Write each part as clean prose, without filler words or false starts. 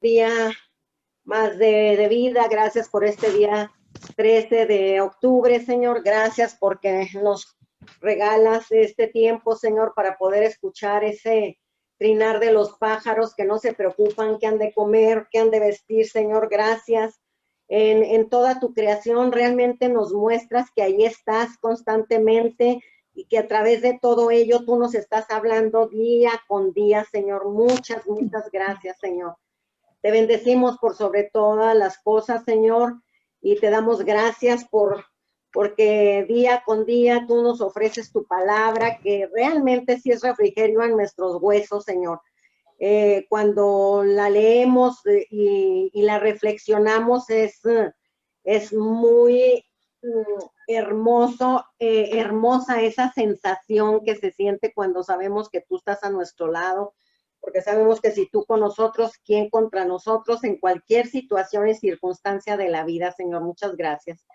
día más de vida. Gracias por este día 13 de octubre, Señor. Gracias porque nos regalas este tiempo, Señor, para poder escuchar ese trinar de los pájaros que no se preocupan, qué han de comer, qué han de vestir, Señor. Gracias. En toda tu creación realmente nos muestras que ahí estás constantemente y que a través de todo ello tú nos estás hablando día con día, Señor. Muchas gracias, Señor. Te bendecimos por sobre todas las cosas, Señor, y te damos gracias porque día con día tú nos ofreces tu palabra, que realmente sí es refrigerio en nuestros huesos, Señor. Cuando la leemos y la reflexionamos es muy hermosa esa sensación que se siente cuando sabemos que tú estás a nuestro lado, porque sabemos que si tú con nosotros, ¿quién contra nosotros en cualquier situación y circunstancia de la vida, Señor? Muchas gracias.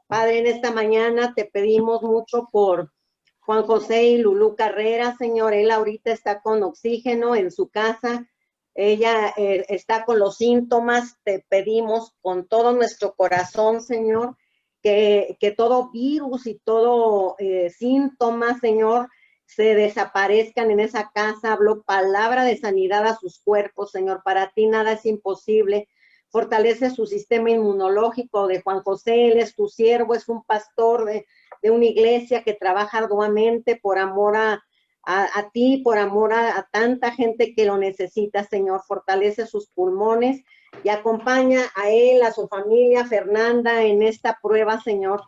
Padre, en esta mañana te pedimos mucho por Juan José y Lulú Carrera, Señor. Él ahorita está con oxígeno en su casa. Ella está con los síntomas. Te pedimos con todo nuestro corazón, Señor, que todo virus y todo síntoma, Señor, se desaparezcan en esa casa. Hablo palabra de sanidad a sus cuerpos, Señor. Para ti nada es imposible. Fortalece su sistema inmunológico de Juan José. Él es tu siervo, es un pastor de una iglesia que trabaja arduamente por amor a ti, por amor a tanta gente que lo necesita, Señor. Fortalece sus pulmones y acompaña a él, a su familia, Fernanda, en esta prueba, Señor.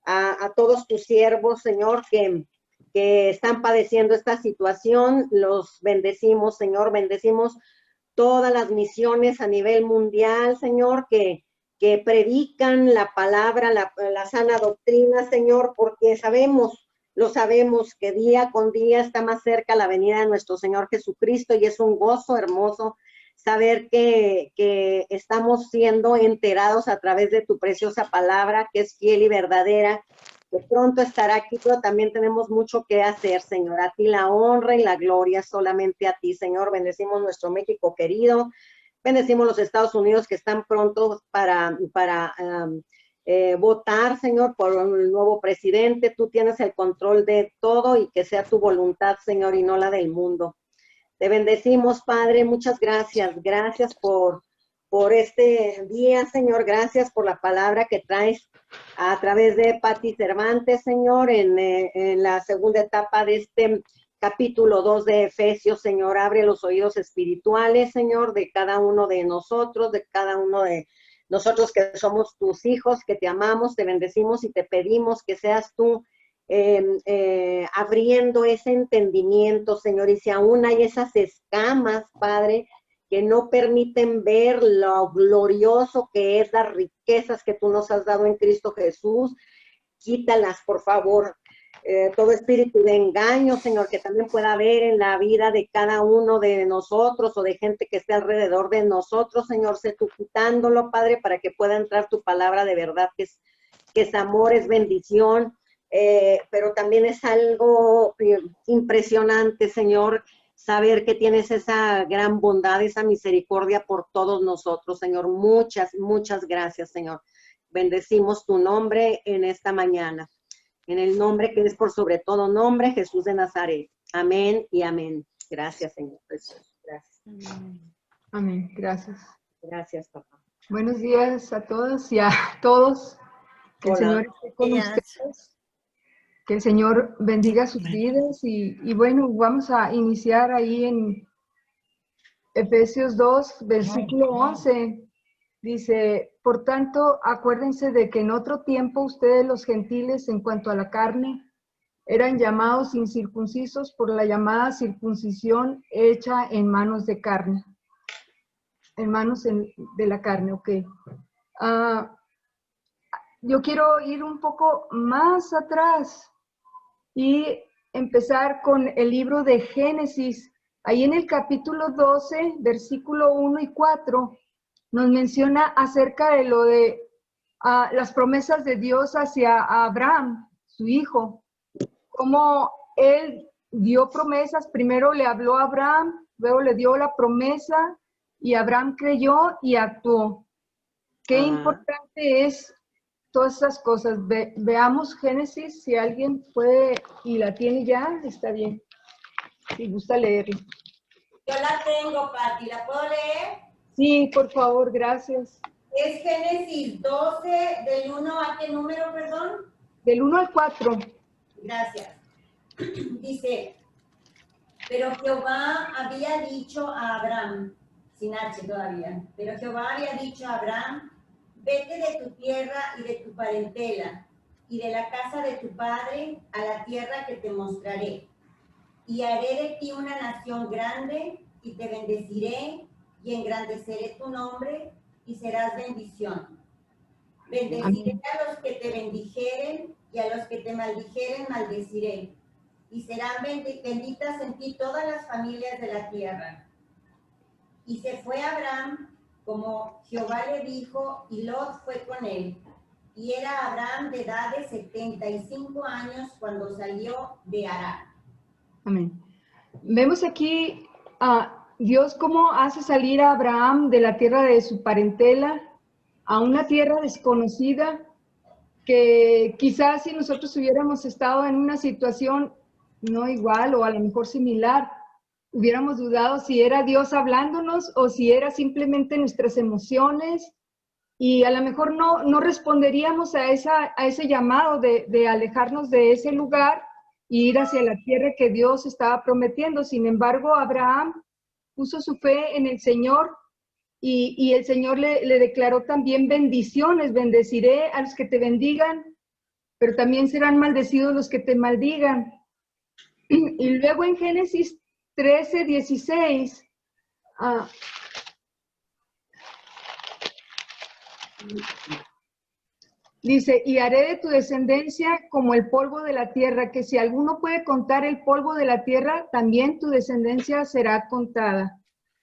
A todos tus siervos, Señor, que están padeciendo esta situación, los bendecimos, Señor. Bendecimos todas las misiones a nivel mundial, Señor, que predican la palabra, la sana doctrina, Señor, porque lo sabemos, que día con día está más cerca la venida de nuestro Señor Jesucristo, y es un gozo hermoso saber que estamos siendo enterados a través de tu preciosa palabra, que es fiel y verdadera, que pronto estará aquí, pero también tenemos mucho que hacer, Señor. A ti la honra y la gloria, solamente a ti, Señor. Bendecimos nuestro México querido, bendecimos los Estados Unidos que están prontos para votar, Señor, por un nuevo presidente. Tú tienes el control de todo y que sea tu voluntad, Señor, y no la del mundo. Te bendecimos, Padre. Muchas gracias. Gracias por este día, Señor. Gracias por la palabra que traes a través de Pati Cervantes, Señor, en la segunda etapa de este capítulo 2 de Efesios, Señor. Abre los oídos espirituales, Señor, de cada uno de nosotros, que somos tus hijos, que te amamos, te bendecimos y te pedimos que seas tú abriendo ese entendimiento, Señor. Y si aún hay esas escamas, Padre, que no permiten ver lo glorioso que es las riquezas que tú nos has dado en Cristo Jesús, quítalas, por favor. Todo espíritu de engaño, Señor, que también pueda haber en la vida de cada uno de nosotros o de gente que esté alrededor de nosotros, Señor, sé tú quitándolo, Padre, para que pueda entrar tu palabra de verdad, que es amor, es bendición, pero también es algo impresionante, Señor, saber que tienes esa gran bondad, esa misericordia por todos nosotros, Señor. Muchas gracias, Señor. Bendecimos tu nombre en esta mañana. En el nombre que es por sobre todo nombre, Jesús de Nazaret. Amén y amén. Gracias, Señor. Gracias. Amén. Gracias. Gracias, papá. Buenos días a todas y a todos. Que el Señor esté con ustedes. Que el Señor bendiga sus vidas. Y bueno, vamos a iniciar ahí en Efesios 2, versículo 11. Dice, por tanto, acuérdense de que en otro tiempo ustedes los gentiles, en cuanto a la carne, eran llamados incircuncisos por la llamada circuncisión hecha en manos de carne. En manos de la carne, ok. Yo quiero ir un poco más atrás y empezar con el libro de Génesis. Ahí en el capítulo 12, versículo 1 y 4, nos menciona acerca de lo de las promesas de Dios hacia Abraham, su hijo. Cómo él dio promesas, primero le habló a Abraham, luego le dio la promesa y Abraham creyó y actuó. Qué importante es todas esas cosas. Veamos Génesis, si alguien puede y la tiene ya, está bien. Si gusta leerlo. Yo la tengo, Pati, ¿la puedo leer? Sí, por favor, gracias. Es Génesis 12, del 1 a qué número, perdón? Del 1 al 4. Gracias. Dice, pero Jehová había dicho a Abraham, sin H todavía, pero Jehová había dicho a Abraham, vete de tu tierra y de tu parentela, y de la casa de tu padre a la tierra que te mostraré. Y haré de ti una nación grande, y te bendeciré, y engrandeceré tu nombre, y serás bendición. Bendeciré a los que te bendijeren, y a los que te maldijeren maldeciré. Y serán benditas en ti todas las familias de la tierra. Y se fue Abraham, como Jehová le dijo, y Lot fue con él. Y era Abraham de edad de 75 años cuando salió de Harán. Amén. Vemos aquí a Dios cómo hace salir a Abraham de la tierra de su parentela a una tierra desconocida, que quizás si nosotros hubiéramos estado en una situación no igual o a lo mejor similar, hubiéramos dudado si era Dios hablándonos o si era simplemente nuestras emociones, y a lo mejor no responderíamos a ese llamado de alejarnos de ese lugar e ir hacia la tierra que Dios estaba prometiendo. Sin embargo, Abraham puso su fe en el Señor y el Señor le declaró también bendiciones. Bendeciré a los que te bendigan, pero también serán maldecidos los que te maldigan. Y luego en Génesis 13:16, dice, y haré de tu descendencia como el polvo de la tierra, que si alguno puede contar el polvo de la tierra, también tu descendencia será contada.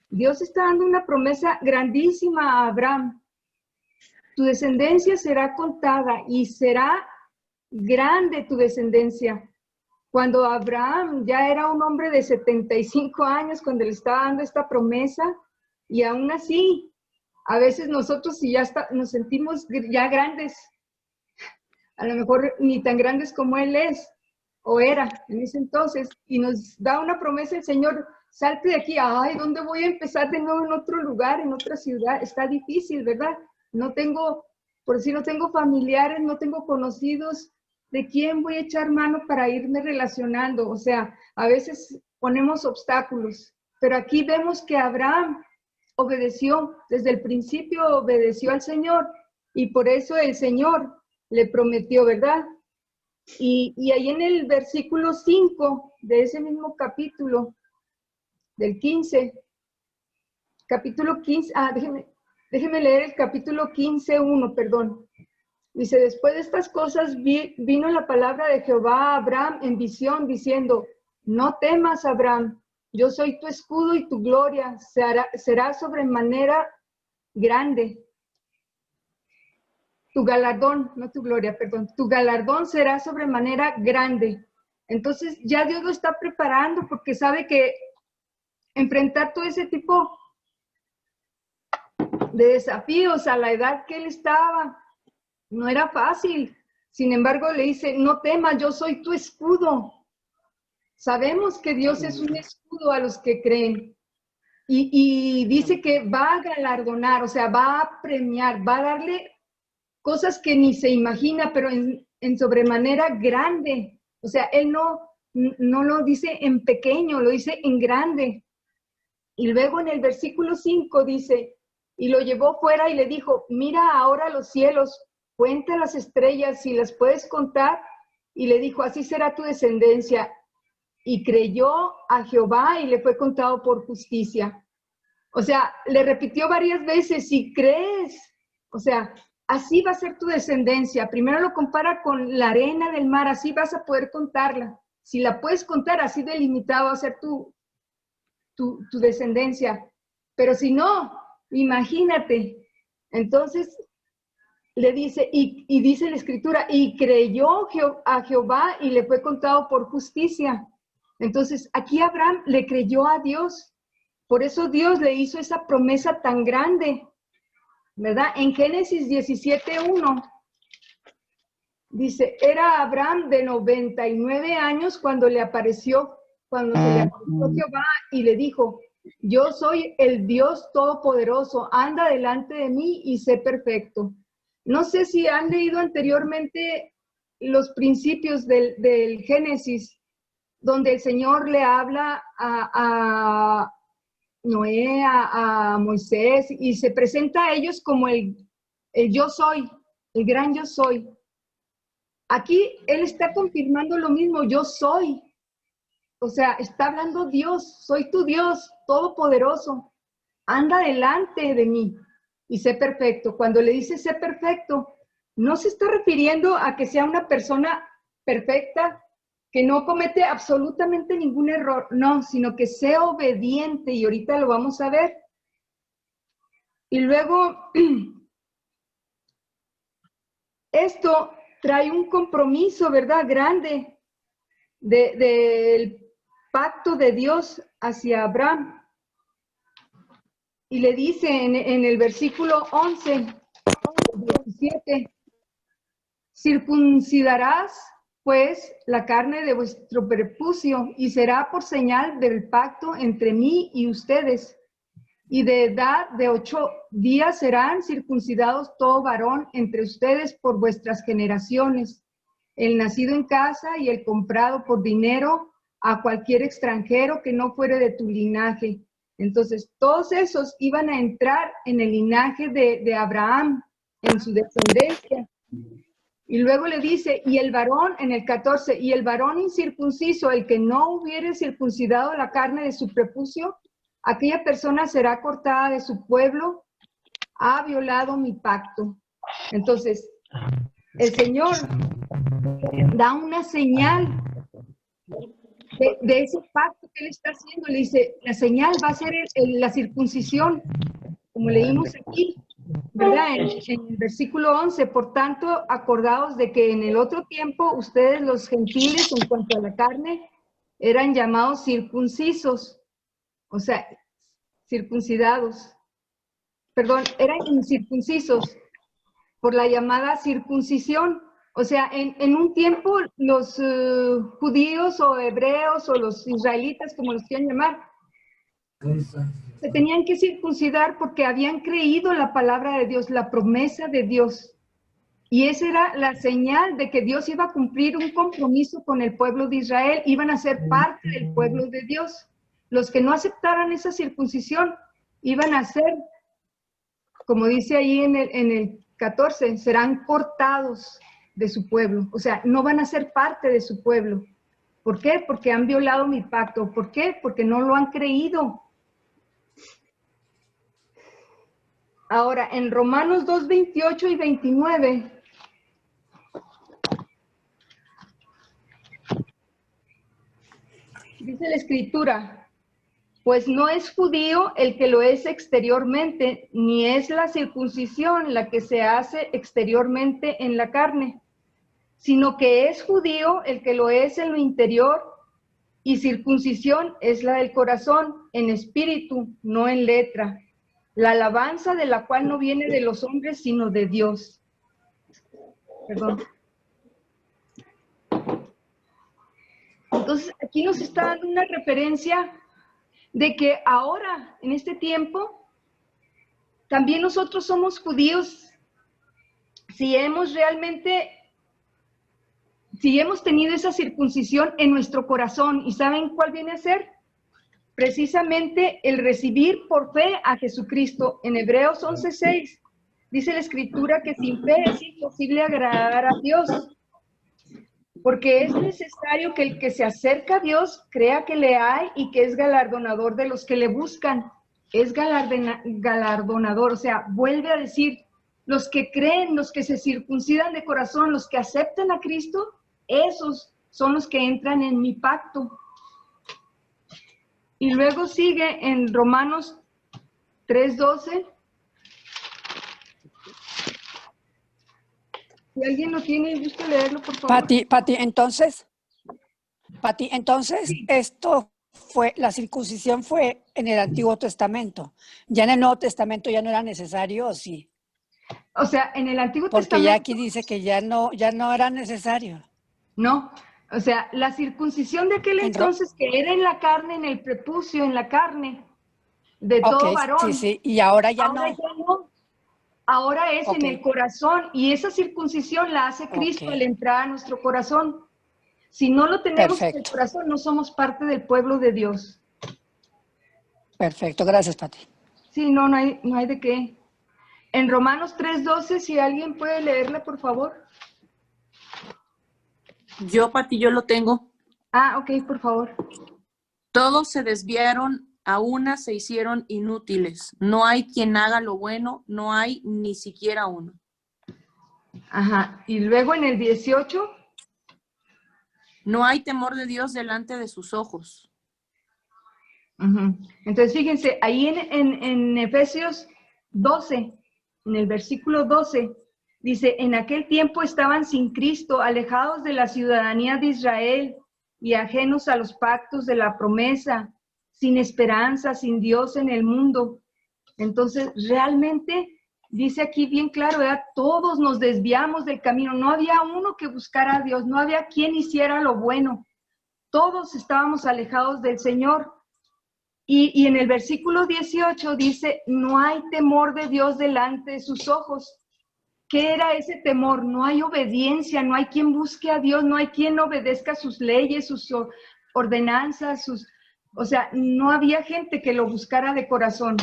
Dios está dando una promesa grandísima a Abraham. Tu descendencia será contada y será grande tu descendencia. Cuando Abraham ya era un hombre de 75 años, cuando le estaba dando esta promesa, y aún así, a veces nosotros si nos sentimos ya grandes, a lo mejor ni tan grandes como él es, o era en ese entonces, y nos da una promesa el Señor, salte de aquí. Ay, ¿dónde voy a empezar de nuevo en otro lugar, en otra ciudad? Está difícil, ¿verdad? No tengo familiares, no tengo conocidos. ¿De quién voy a echar mano para irme relacionando? O sea, a veces ponemos obstáculos, pero aquí vemos que Abraham obedeció, desde el principio obedeció al Señor, y por eso el Señor le prometió, ¿verdad? Y ahí en el versículo 5 de ese mismo capítulo, del 15, capítulo 15, déjeme leer el capítulo 15:1, perdón. Dice, después de estas cosas vino la palabra de Jehová a Abraham en visión, diciendo, no temas, Abraham, yo soy tu escudo y tu gloria será sobremanera grande. Tu galardón, no tu gloria, perdón, tu galardón será sobremanera grande. Entonces ya Dios lo está preparando porque sabe que enfrentar todo ese tipo de desafíos a la edad que él estaba no era fácil. Sin embargo, le dice, no temas, yo soy tu escudo. Sabemos que Dios es un escudo a los que creen. Y dice que va a galardonar, o sea, va a premiar, va a darle cosas que ni se imagina, pero en sobremanera grande. O sea, él no lo dice en pequeño, lo dice en grande. Y luego en el versículo 5 dice, y lo llevó fuera y le dijo, mira ahora los cielos, cuenta las estrellas si las puedes contar. Y le dijo, así será tu descendencia. Y creyó a Jehová y le fue contado por justicia. O sea, le repitió varias veces, si crees, o sea, así va a ser tu descendencia. Primero lo compara con la arena del mar, así vas a poder contarla. Si la puedes contar, así delimitado va a ser tu descendencia. Pero si no, imagínate. Entonces le dice, y dice la Escritura, y creyó a Jehová y le fue contado por justicia. Entonces aquí Abraham le creyó a Dios Por eso Dios le hizo esa promesa tan grande, ¿verdad? En Génesis 17:1 dice, era Abraham de 99 años cuando se le apareció Jehová y le dijo, yo soy el Dios Todopoderoso, anda delante de mí y sé perfecto. No sé si han leído anteriormente los principios del Génesis, donde el Señor le habla a Noé, a Moisés, y se presenta a ellos como el yo soy, el gran yo soy. Aquí Él está confirmando lo mismo, yo soy. O sea, está hablando Dios, soy tu Dios todopoderoso, anda delante de mí y sé perfecto. Cuando le dice sé perfecto, no se está refiriendo a que sea una persona perfecta, que no comete absolutamente ningún error, no, sino que sea obediente, y ahorita lo vamos a ver. Y luego, esto trae un compromiso, ¿verdad? Grande del pacto de Dios hacia Abraham. Y le dice en el versículo 11, 17, circuncidarás pues la carne de vuestro prepucio y será por señal del pacto entre mí y ustedes. Y de edad de 8 días serán circuncidados todo varón entre ustedes por vuestras generaciones, el nacido en casa y el comprado por dinero a cualquier extranjero que no fuere de tu linaje. Entonces, todos esos iban a entrar en el linaje de Abraham, en su descendencia. Y luego le dice, y el varón, en el 14, y el varón incircunciso, el que no hubiere circuncidado la carne de su prepucio, aquella persona será cortada de su pueblo, ha violado mi pacto. Entonces, el Señor da una señal de ese pacto que Él está haciendo. Le dice, la señal va a ser la circuncisión, como leímos aquí, ¿verdad? En el versículo 11, por tanto, acordaos de que en el otro tiempo ustedes los gentiles, en cuanto a la carne, eran llamados circuncisos, o sea, circuncidados, perdón, eran incircuncisos por la llamada circuncisión. O sea, en un tiempo los judíos o hebreos o los israelitas, como los quieran llamar, se tenían que circuncidar porque habían creído la palabra de Dios, la promesa de Dios. Y esa era la señal de que Dios iba a cumplir un compromiso con el pueblo de Israel, iban a ser parte del pueblo de Dios. Los que no aceptaran esa circuncisión iban a ser, como dice ahí en el 14, serán cortados de su pueblo. O sea, no van a ser parte de su pueblo. ¿Por qué? Porque han violado mi pacto. ¿Por qué? Porque no lo han creído. Ahora, en Romanos 2, 28 y 29, dice la Escritura, pues no es judío el que lo es exteriormente, ni es la circuncisión la que se hace exteriormente en la carne, sino que es judío el que lo es en lo interior, y circuncisión es la del corazón, en espíritu, no en letra, la alabanza de la cual no viene de los hombres, sino de Dios. Perdón. Entonces, aquí nos está dando una referencia de que ahora, en este tiempo, también nosotros somos judíos si hemos tenido esa circuncisión en nuestro corazón. ¿Y saben cuál viene a ser? Precisamente el recibir por fe a Jesucristo. En Hebreos 11:6 dice la Escritura que sin fe es imposible agradar a Dios, porque es necesario que el que se acerca a Dios crea que le hay y que es galardonador de los que le buscan. Es galardonador, o sea, vuelve a decir, los que creen, los que se circuncidan de corazón, los que aceptan a Cristo, esos son los que entran en mi pacto. Y luego sigue en Romanos 3:12. Si alguien lo tiene, gusta leerlo, por favor. Pati, entonces, Sí. esto la circuncisión fue en el Antiguo Testamento. Ya en el Nuevo Testamento ya no era necesario, ¿o sí? O sea, en el Antiguo Porque Testamento... ya aquí dice que ya no era necesario. No, o sea, la circuncisión de aquel entonces que era en la carne, en el prepucio, en la carne, de todo varón. Sí, y ahora ya ahora no. Ya no. Ahora es en el corazón, y esa circuncisión la hace Cristo al entrar a nuestro corazón. Si no lo tenemos en el corazón, no somos parte del pueblo de Dios. Perfecto, gracias, Pati. Sí, no hay de qué. En Romanos 3:12, si alguien puede leerla, por favor. Yo, Pati, yo lo tengo. Ah, ok, por favor. Todos se desviaron, a una se hicieron inútiles. No hay quien haga lo bueno, no hay ni siquiera uno. Ajá, y luego en el 18. No hay temor de Dios delante de sus ojos. Entonces, fíjense, ahí en Efesios 12, en el versículo 12, dice, en aquel tiempo estaban sin Cristo, alejados de la ciudadanía de Israel y ajenos a los pactos de la promesa, sin esperanza, sin Dios en el mundo. Entonces, realmente, dice aquí bien claro, ¿verdad? Todos nos desviamos del camino. No había uno que buscara a Dios, no había quien hiciera lo bueno. Todos estábamos alejados del Señor. Y en el versículo 18 dice, no hay temor de Dios delante de sus ojos. ¿Qué era ese temor? No hay obediencia, no hay quien busque a Dios, no hay quien obedezca sus leyes, sus ordenanzas, o sea, no había gente que lo buscara de corazón.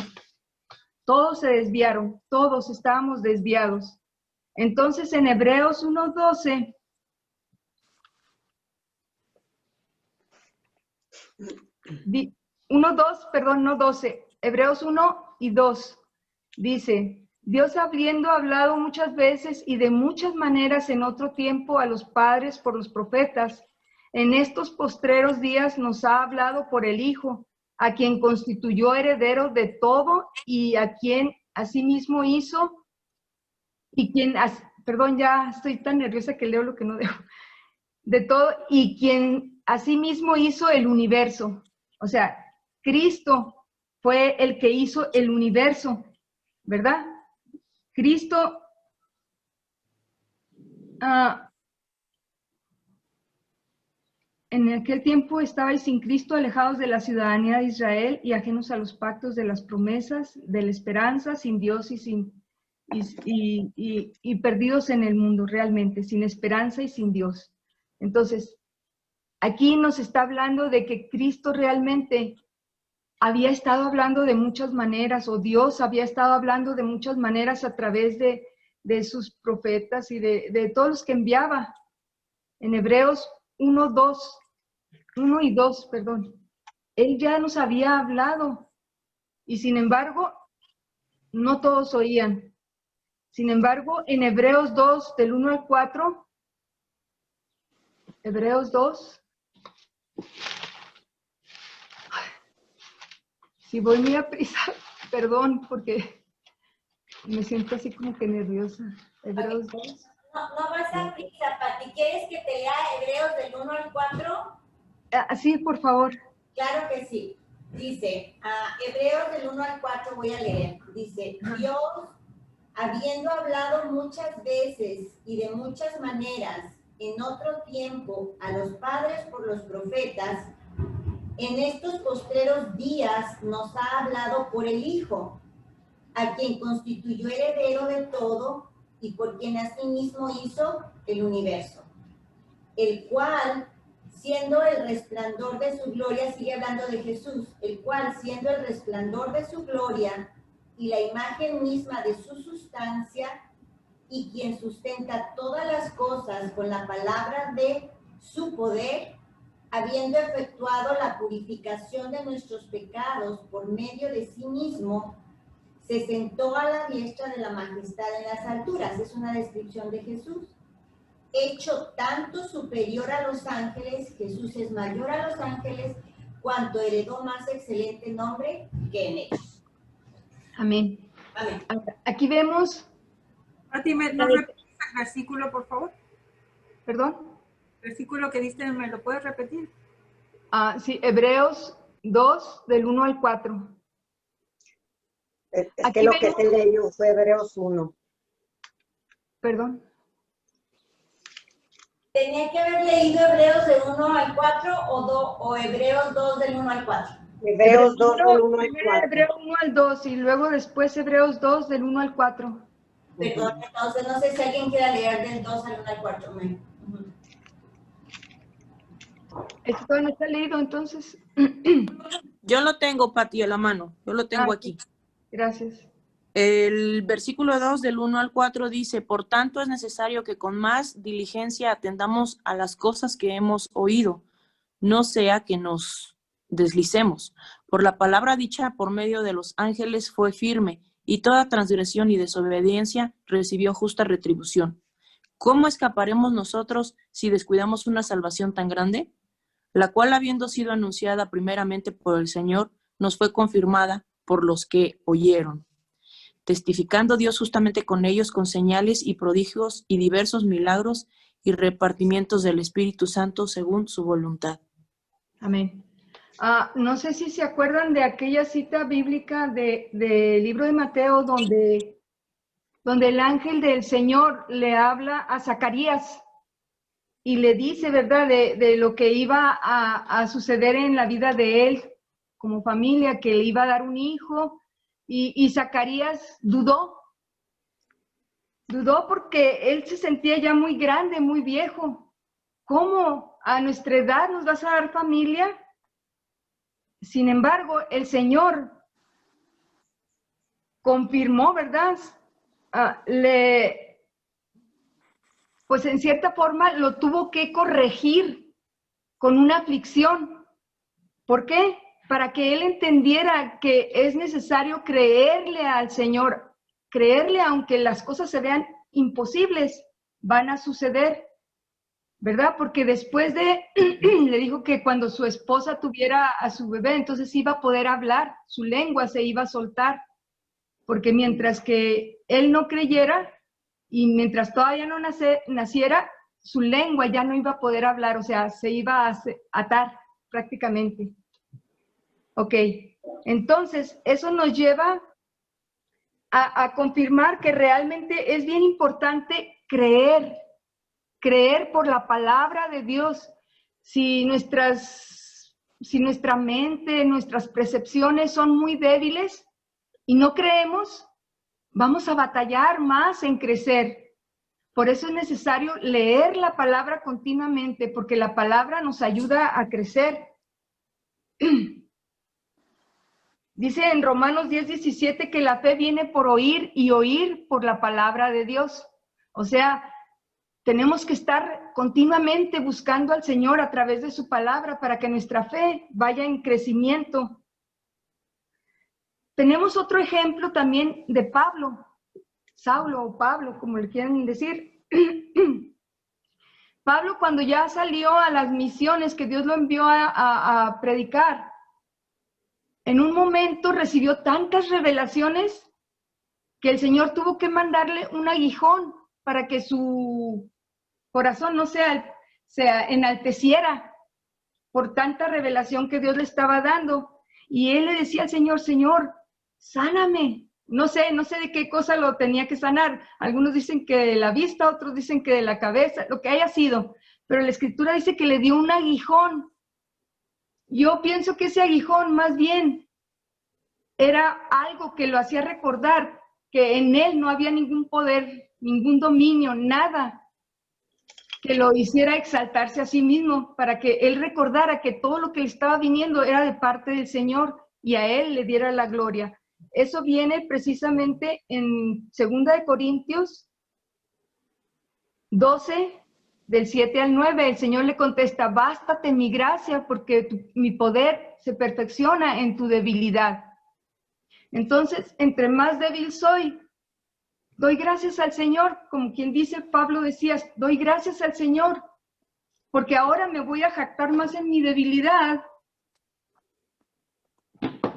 Todos se desviaron, todos estábamos desviados. Entonces en Hebreos 1:12, no 12, Hebreos 1:2, dice, Dios habiendo hablado muchas veces y de muchas maneras en otro tiempo a los padres por los profetas, en estos postreros días nos ha hablado por el Hijo, a quien constituyó heredero de todo y a quien asimismo hizo, perdón, ya estoy tan nerviosa que leo lo que no debo, de todo y quien asimismo hizo el universo. O sea, Cristo fue el que hizo el universo, ¿verdad? Cristo en aquel tiempo estabais sin Cristo, alejados de la ciudadanía de Israel y ajenos a los pactos de las promesas, de la esperanza, sin Dios y perdidos en el mundo realmente, sin esperanza y sin Dios. Entonces, aquí nos está hablando de que Cristo realmente había estado hablando de muchas maneras, o Dios había estado hablando de muchas maneras a través de sus profetas y de todos los que enviaba. En Hebreos 1 y 2, perdón. Él ya nos había hablado y sin embargo, no todos oían. Sin embargo, en Hebreos 2, del 1 al 4, Hebreos 2, si voy muy a prisa, perdón, porque me siento así como que nerviosa. Hebreos 2. No vas a prisa, Pati. ¿Quieres que te lea Hebreos del 1 al 4? Sí, por favor. Claro que sí. Dice, Hebreos del 1 al 4 voy a leer. Dice, Dios, habiendo hablado muchas veces y de muchas maneras en otro tiempo a los padres por los profetas, en estos postreros días nos ha hablado por el Hijo, a quien constituyó heredero de todo y por quien asimismo hizo el universo, el cual, siendo el resplandor de su gloria, sigue hablando de Jesús, el cual, siendo el resplandor de su gloria y la imagen misma de su sustancia, y quien sustenta todas las cosas con la palabra de su poder, habiendo efectuado la purificación de nuestros pecados por medio de sí mismo, se sentó a la diestra de la majestad en las alturas. Es una descripción de Jesús. Hecho tanto superior a los ángeles, Jesús es mayor a los ángeles, cuanto heredó más excelente nombre que en ellos. Amén. Amén. Aquí vemos... Pati, ¿no repites el versículo, por favor? ¿Perdón? El versículo que diste, ¿me lo puedes repetir? Sí, Hebreos 2, del 1 al 4. Es Aquí que lo que vemos- se leyó fue Hebreos 1. Perdón. Tenía que haber leído Hebreos del 1 al 4 o Hebreos 2 del 1 al 4. Hebreos 2 del 1 al Primero 4. Hebreos 1 al 2 y luego después Hebreos 2 del 1 al 4. Perdón, entonces no sé si alguien quiera leer del 2 al 1 al 4. ¿Esto todavía no está leído entonces? Yo lo tengo, Pati, a la mano. Yo lo tengo aquí. Gracias. El versículo 2 del 1 al 4 dice, por tanto es necesario que con más diligencia atendamos a las cosas que hemos oído, no sea que nos deslicemos. Por la palabra dicha por medio de los ángeles fue firme, y toda transgresión y desobediencia recibió justa retribución. ¿Cómo escaparemos nosotros si descuidamos una salvación tan grande? La cual, habiendo sido anunciada primeramente por el Señor, nos fue confirmada por los que oyeron, testificando Dios justamente con ellos con señales y prodigios y diversos milagros y repartimientos del Espíritu Santo según su voluntad. Amén. No sé si se acuerdan de aquella cita bíblica del libro de Mateo donde el ángel del Señor le habla a Zacarías y le dice, ¿verdad?, de lo que iba a suceder en la vida de él como familia, que le iba a dar un hijo, y Zacarías dudó porque él se sentía ya muy grande, muy viejo. ¿Cómo a nuestra edad nos vas a dar familia? Sin embargo, el Señor confirmó, ¿verdad? Pues en cierta forma lo tuvo que corregir con una aflicción. ¿Por qué? Para que él entendiera que es necesario creerle al Señor, creerle aunque las cosas se vean imposibles, van a suceder, ¿verdad? Porque después le dijo que cuando su esposa tuviera a su bebé, entonces iba a poder hablar, su lengua se iba a soltar, porque mientras que él no creyera y mientras todavía no naciera, su lengua ya no iba a poder hablar, o sea, se iba a atar prácticamente. Ok, entonces eso nos lleva a confirmar que realmente es bien importante creer por la palabra de Dios. Si nuestra mente, nuestras percepciones son muy débiles y no creemos, vamos a batallar más en crecer. Por eso es necesario leer la palabra continuamente, porque la palabra nos ayuda a crecer. Dice en Romanos 10:17 que la fe viene por oír y oír por la palabra de Dios. O sea, tenemos que estar continuamente buscando al Señor a través de su palabra para que nuestra fe vaya en crecimiento. Tenemos otro ejemplo también de Pablo, Saulo o Pablo, como le quieran decir. Pablo, cuando ya salió a las misiones que Dios lo envió a predicar, en un momento recibió tantas revelaciones que el Señor tuvo que mandarle un aguijón para que su corazón no se enalteciera por tanta revelación que Dios le estaba dando. Y él le decía al Señor, Señor, sáname. No sé de qué cosa lo tenía que sanar. Algunos dicen que de la vista, otros dicen que de la cabeza, lo que haya sido. Pero la Escritura dice que le dio un aguijón. Yo pienso que ese aguijón más bien era algo que lo hacía recordar que en él no había ningún poder, ningún dominio, nada que lo hiciera exaltarse a sí mismo, para que él recordara que todo lo que le estaba viniendo era de parte del Señor y a él le diera la gloria. Eso viene precisamente en 2 de Corintios 12, del 7 al 9. El Señor le contesta, bástate mi gracia, porque mi poder se perfecciona en tu debilidad. Entonces, entre más débil soy, doy gracias al Señor, como quien dice, Pablo decía, doy gracias al Señor, porque ahora me voy a jactar más en mi debilidad,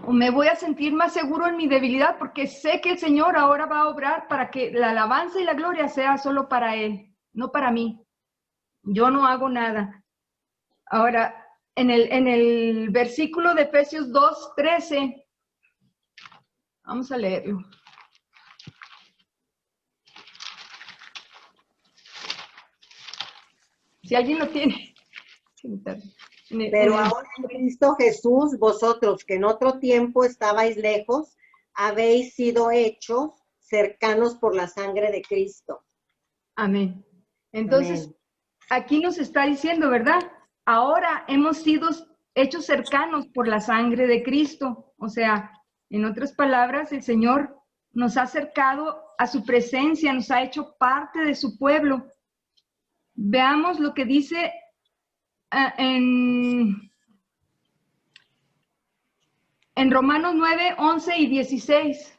o me voy a sentir más seguro en mi debilidad, porque sé que el Señor ahora va a obrar para que la alabanza y la gloria sea solo para Él, no para mí. Yo no hago nada. Ahora, en el versículo de Efesios 2:13. Vamos a leerlo. Si alguien lo tiene. Pero ahora en Cristo Jesús, vosotros que en otro tiempo estabais lejos, habéis sido hechos cercanos por la sangre de Cristo. Amén. Entonces, Amén. aquí nos está diciendo, ¿verdad? Ahora hemos sido hechos cercanos por la sangre de Cristo. O sea, en otras palabras, el Señor nos ha acercado a su presencia, nos ha hecho parte de su pueblo. Veamos lo que dice en Romanos 9, 11 y 16.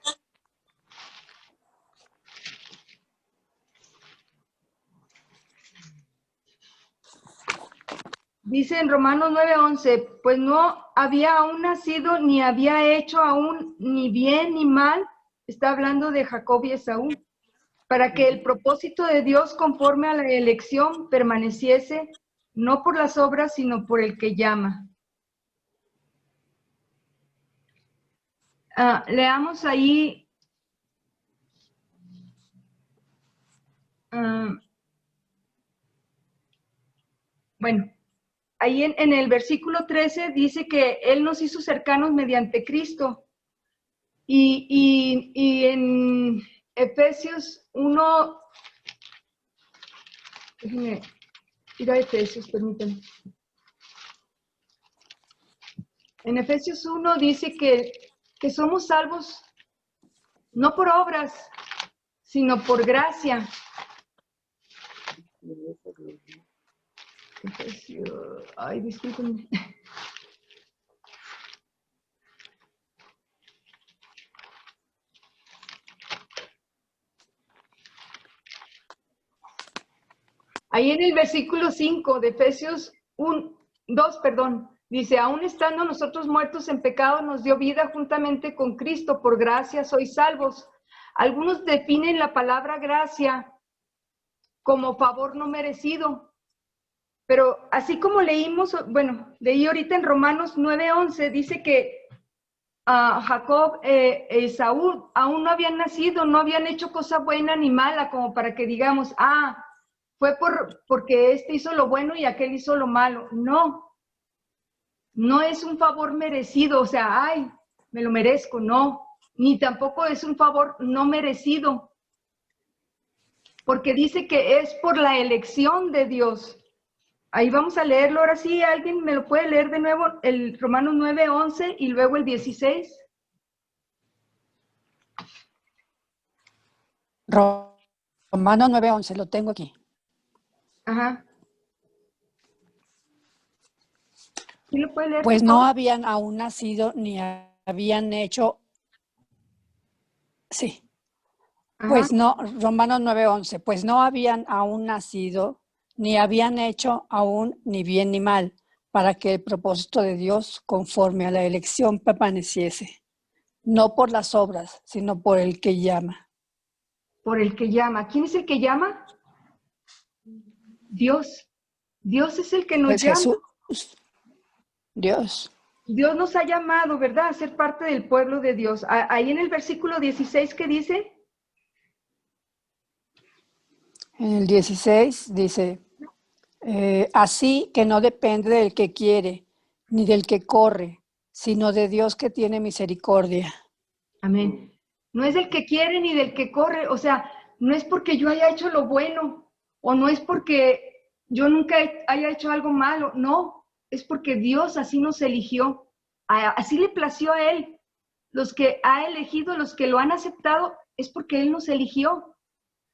Dice en Romanos 9:11, pues no había aún nacido, ni había hecho aún ni bien ni mal, está hablando de Jacob y Esaú, para que el propósito de Dios conforme a la elección permaneciese, no por las obras, sino por el que llama. Leamos ahí, bueno, ahí en el versículo 13 dice que Él nos hizo cercanos mediante Cristo. Y en Efesios 1, déjenme ir a Efesios, permítanme. En Efesios 1 dice que somos salvos no por obras, sino por gracia. Ay, discúlpenme. Ahí en el versículo 5 de Efesios 2, dice, aún estando nosotros muertos en pecado, nos dio vida juntamente con Cristo, por gracia sois salvos. Algunos definen la palabra gracia como favor no merecido, pero así como leímos, bueno, leí ahorita en Romanos 9:11, dice que Jacob y Esaú aún no habían nacido, no habían hecho cosa buena ni mala, como para que digamos, fue porque este hizo lo bueno y aquel hizo lo malo. No es un favor merecido, o sea, ay, me lo merezco, no. Ni tampoco es un favor no merecido, porque dice que es por la elección de Dios. Ahí vamos a leerlo, ahora sí, ¿alguien me lo puede leer de nuevo? El Romanos 9:11 y luego el 16. Romanos 9:11, lo tengo aquí. Ajá. ¿Sí lo puede leer? Pues no habían aún nacido ni habían hecho... Sí. Ajá. Pues no, Romanos 9:11, pues no habían aún nacido, ni habían hecho aún ni bien ni mal, para que el propósito de Dios conforme a la elección permaneciese, no por las obras, sino por el que llama. Por el que llama. ¿Quién es el que llama? Dios. Dios es el que nos Pues llama. Jesús, Dios. Dios nos ha llamado, ¿verdad?, a ser parte del pueblo de Dios. Ahí en el versículo 16, ¿qué dice? En el 16 dice, así que no depende del que quiere, ni del que corre, sino de Dios que tiene misericordia. Amén. No es del que quiere ni del que corre, o sea, no es porque yo haya hecho lo bueno, o no es porque yo nunca haya hecho algo malo, no, es porque Dios así nos eligió, así le plació a Él. Los que ha elegido, los que lo han aceptado, es porque Él nos eligió,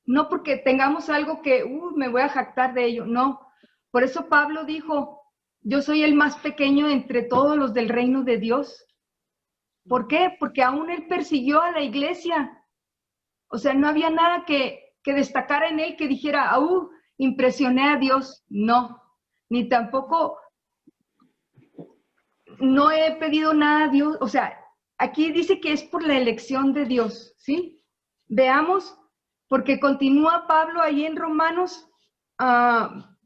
no porque tengamos algo que, me voy a jactar de ello, no. Por eso Pablo dijo, yo soy el más pequeño entre todos los del reino de Dios. ¿Por qué? Porque aún él persiguió a la iglesia. O sea, no había nada que destacara en él que dijera, impresioné a Dios. No, ni tampoco no he pedido nada a Dios. O sea, aquí dice que es por la elección de Dios, ¿sí? Veamos, porque continúa Pablo ahí en Romanos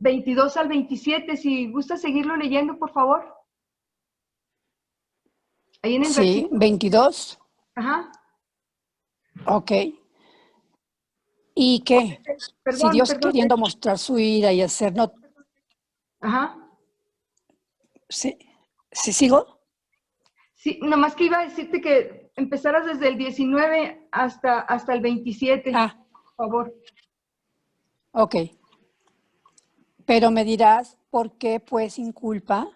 22 al 27, si gusta seguirlo leyendo, por favor. Ahí en el Sí, versículo. 22. Ajá. Ok. ¿Y qué? Si Perdón, Dios perdón. queriendo mostrar su ira y hacernos... Ajá. ¿Sí? ¿Sí sigo? Sí, nomás que iba a decirte que empezaras desde el 19 hasta el 27, Ah, por favor. ok. Pero me dirás, ¿por qué pues sin culpa?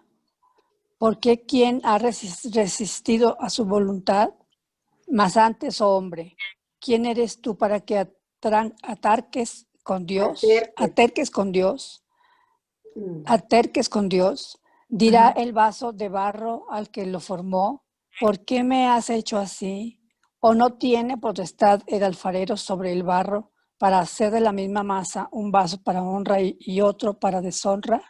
¿Por qué quién ha resistido a su voluntad? Mas antes, oh hombre, ¿quién eres tú para que atarques con Dios? Aterques con Dios. Aterques con Dios. Dirá Ajá. el vaso de barro al que lo formó, ¿por qué me has hecho así? ¿O no tiene potestad el alfarero sobre el barro para hacer de la misma masa un vaso para honra y otro para deshonra?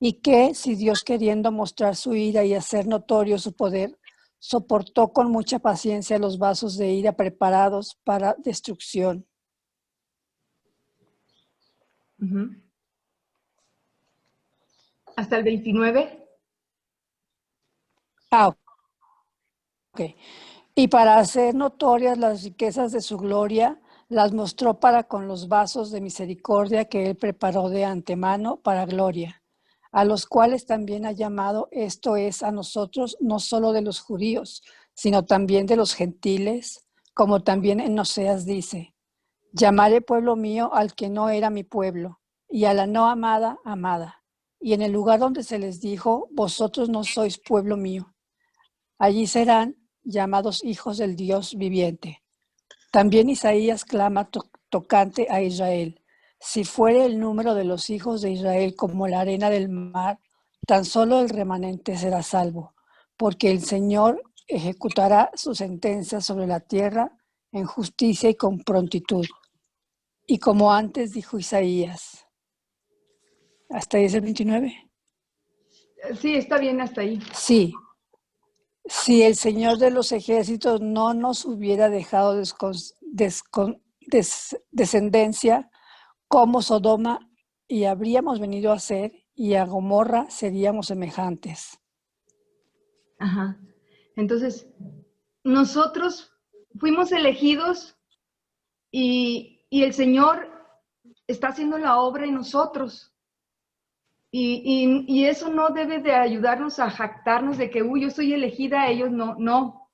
¿Y qué si Dios, queriendo mostrar su ira y hacer notorio su poder, soportó con mucha paciencia los vasos de ira preparados para destrucción? Uh-huh. ¿Hasta el 29? Ah, ok. Y para hacer notorias las riquezas de su gloria, las mostró para con los vasos de misericordia que él preparó de antemano para gloria, a los cuales también ha llamado, esto es, a nosotros, no solo de los judíos, sino también de los gentiles, como también en Oseas dice, llamaré pueblo mío al que no era mi pueblo, y a la no amada, amada. Y en el lugar donde se les dijo, vosotros no sois pueblo mío, allí serán llamados hijos del Dios viviente. También Isaías clama tocante a Israel. Si fuere el número de los hijos de Israel como la arena del mar, tan solo el remanente será salvo, porque el Señor ejecutará su sentencia sobre la tierra en justicia y con prontitud. Y como antes dijo Isaías. ¿Hasta ahí es el 29? Sí, está bien hasta ahí. Sí. Si el Señor de los ejércitos no nos hubiera dejado descendencia como Sodoma, y habríamos venido a ser, y a Gomorra seríamos semejantes. Ajá. Entonces, nosotros fuimos elegidos y el Señor está haciendo la obra en nosotros. Y eso no debe de ayudarnos a jactarnos de que, yo soy elegida, ellos no.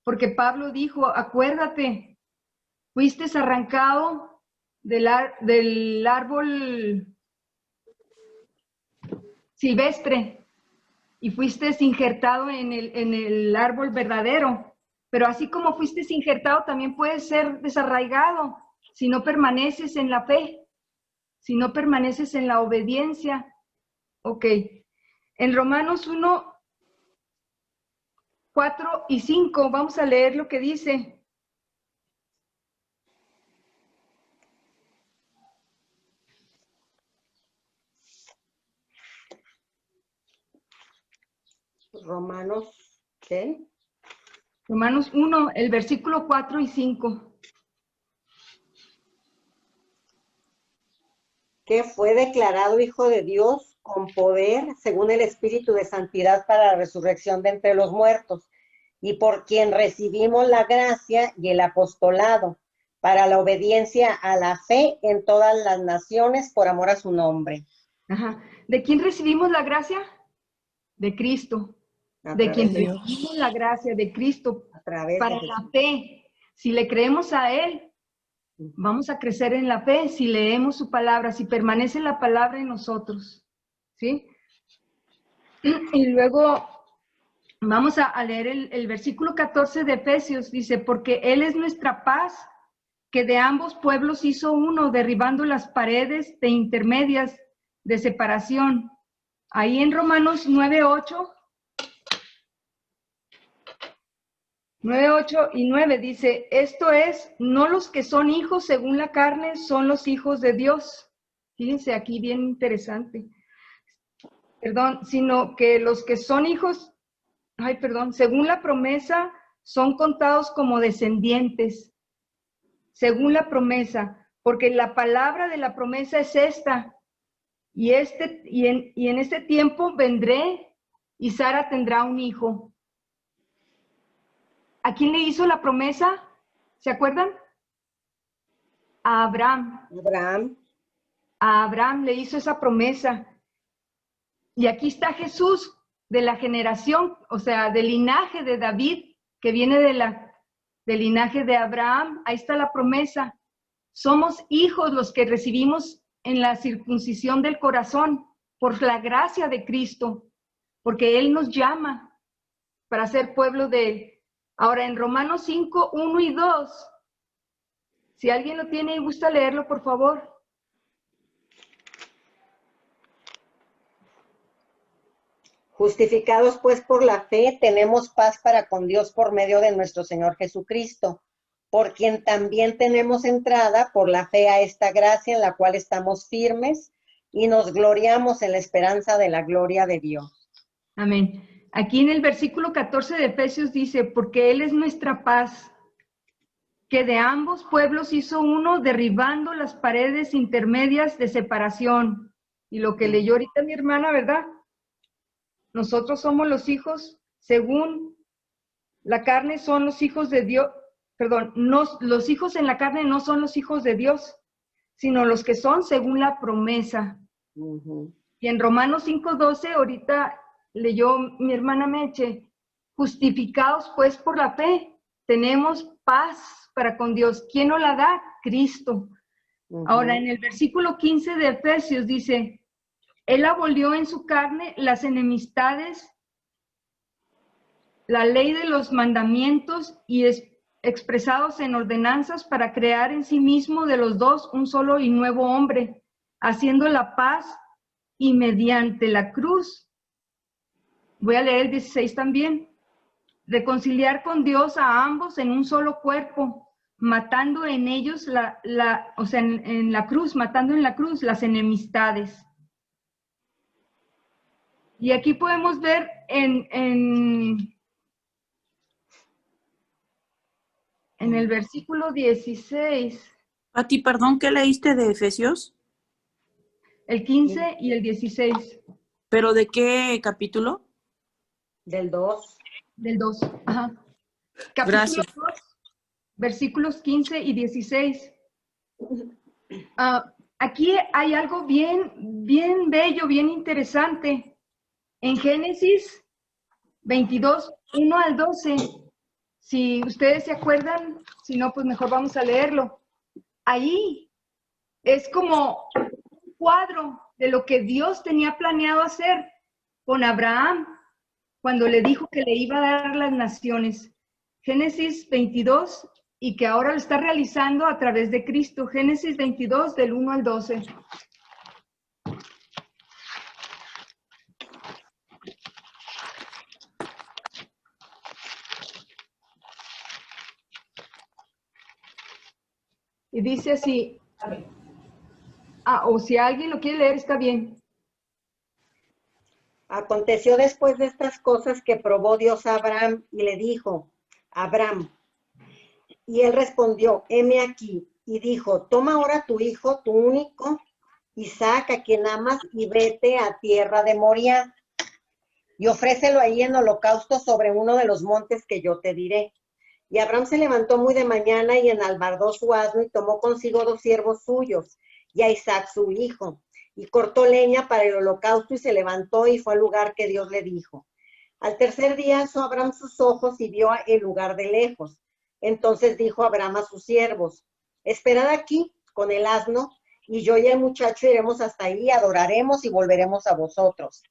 Porque Pablo dijo, acuérdate, fuiste arrancado del árbol silvestre y fuiste injertado en el árbol verdadero. Pero así como fuiste injertado, también puedes ser desarraigado si no permaneces en la fe, si no permaneces en la obediencia. Ok. En Romanos 1, 4 y 5, vamos a leer lo que dice. Romanos, ¿qué? Romanos 1, el versículo 4 y 5. Que fue declarado Hijo de Dios con poder según el Espíritu de Santidad para la resurrección de entre los muertos, y por quien recibimos la gracia y el apostolado para la obediencia a la fe en todas las naciones por amor a su nombre. Ajá. ¿De quién recibimos la gracia? De Cristo. De quien recibimos la gracia de Cristo para la fe. Si le creemos a Él, vamos a crecer en la fe. Si leemos su palabra, si permanece la palabra en nosotros. ¿Sí? Y luego vamos a leer el versículo 14 de Efesios. Dice, porque Él es nuestra paz, que de ambos pueblos hizo uno, derribando las paredes de intermedias de separación. Ahí en Romanos 9:8 y 9 dice, esto es, no los que son hijos según la carne son los hijos de Dios. Fíjense aquí bien interesante. Perdón, sino que los que son hijos, según la promesa, son contados como descendientes. Según la promesa, porque la palabra de la promesa es esta, y en este tiempo vendré y Sara tendrá un hijo. ¿A quién le hizo la promesa? ¿Se acuerdan? A Abraham. A Abraham le hizo esa promesa. Y aquí está Jesús, de la generación, o sea, del linaje de David, que viene del linaje de Abraham. Ahí está la promesa. Somos hijos los que recibimos en la circuncisión del corazón, por la gracia de Cristo, porque Él nos llama para ser pueblo de Él. Ahora, en Romanos 5, 1 y 2, si alguien lo tiene y gusta leerlo, por favor. Justificados pues por la fe, tenemos paz para con Dios por medio de nuestro Señor Jesucristo, por quien también tenemos entrada por la fe a esta gracia en la cual estamos firmes y nos gloriamos en la esperanza de la gloria de Dios. Amén. Aquí en el versículo 14 de Efesios dice, porque Él es nuestra paz, que de ambos pueblos hizo uno, derribando las paredes intermedias de separación. Y lo que leyó ahorita mi hermana, ¿verdad? Nosotros somos los hijos, según la carne son los hijos de Dios, perdón, los hijos en la carne no son los hijos de Dios, sino los que son según la promesa. Y en Romanos 5:12, ahorita leyó mi hermana Meche, justificados pues por la fe, tenemos paz para con Dios. ¿Quién nos la da? Cristo. Ahora, en el versículo 15 de Efesios dice, Él abolió en su carne las enemistades, la ley de los mandamientos y expresados en ordenanzas para crear en sí mismo de los dos un solo y nuevo hombre, haciendo la paz y mediante la cruz. Voy a leer el 16 también. Reconciliar con Dios a ambos en un solo cuerpo, matando en ellos en la cruz, matando en la cruz las enemistades. Y aquí podemos ver en el versículo 16. Pati, perdón, ¿qué leíste de Efesios? El 15 y el 16. ¿Pero de qué capítulo? Del 2. Del 2, ajá. Capítulo Gracias. 2, versículos 15 y 16. Aquí hay algo bien bello, bien interesante. En Génesis 22, 1 al 12, si ustedes se acuerdan, si no, pues mejor vamos a leerlo. Ahí es como un cuadro de lo que Dios tenía planeado hacer con Abraham cuando le dijo que le iba a dar las naciones. Génesis 22, y que ahora lo está realizando a través de Cristo. Génesis 22, del 1 al 12. Y dice así, o si alguien lo quiere leer, está bien. Aconteció después de estas cosas que probó Dios a Abraham y le dijo, Abraham, y él respondió, heme aquí, y dijo, toma ahora tu hijo, tu único, Isaac, a quien amas, y vete a tierra de Moría, y ofrécelo ahí en holocausto sobre uno de los montes que yo te diré. Y Abraham se levantó muy de mañana y enalbardó su asno y tomó consigo 2 siervos suyos y a Isaac su hijo. Y cortó leña para el holocausto y se levantó y fue al lugar que Dios le dijo. Al tercer día alzó Abraham sus ojos y vio el lugar de lejos. Entonces dijo Abraham a sus siervos, esperad aquí con el asno y yo y el muchacho iremos hasta ahí, adoraremos y volveremos a vosotros.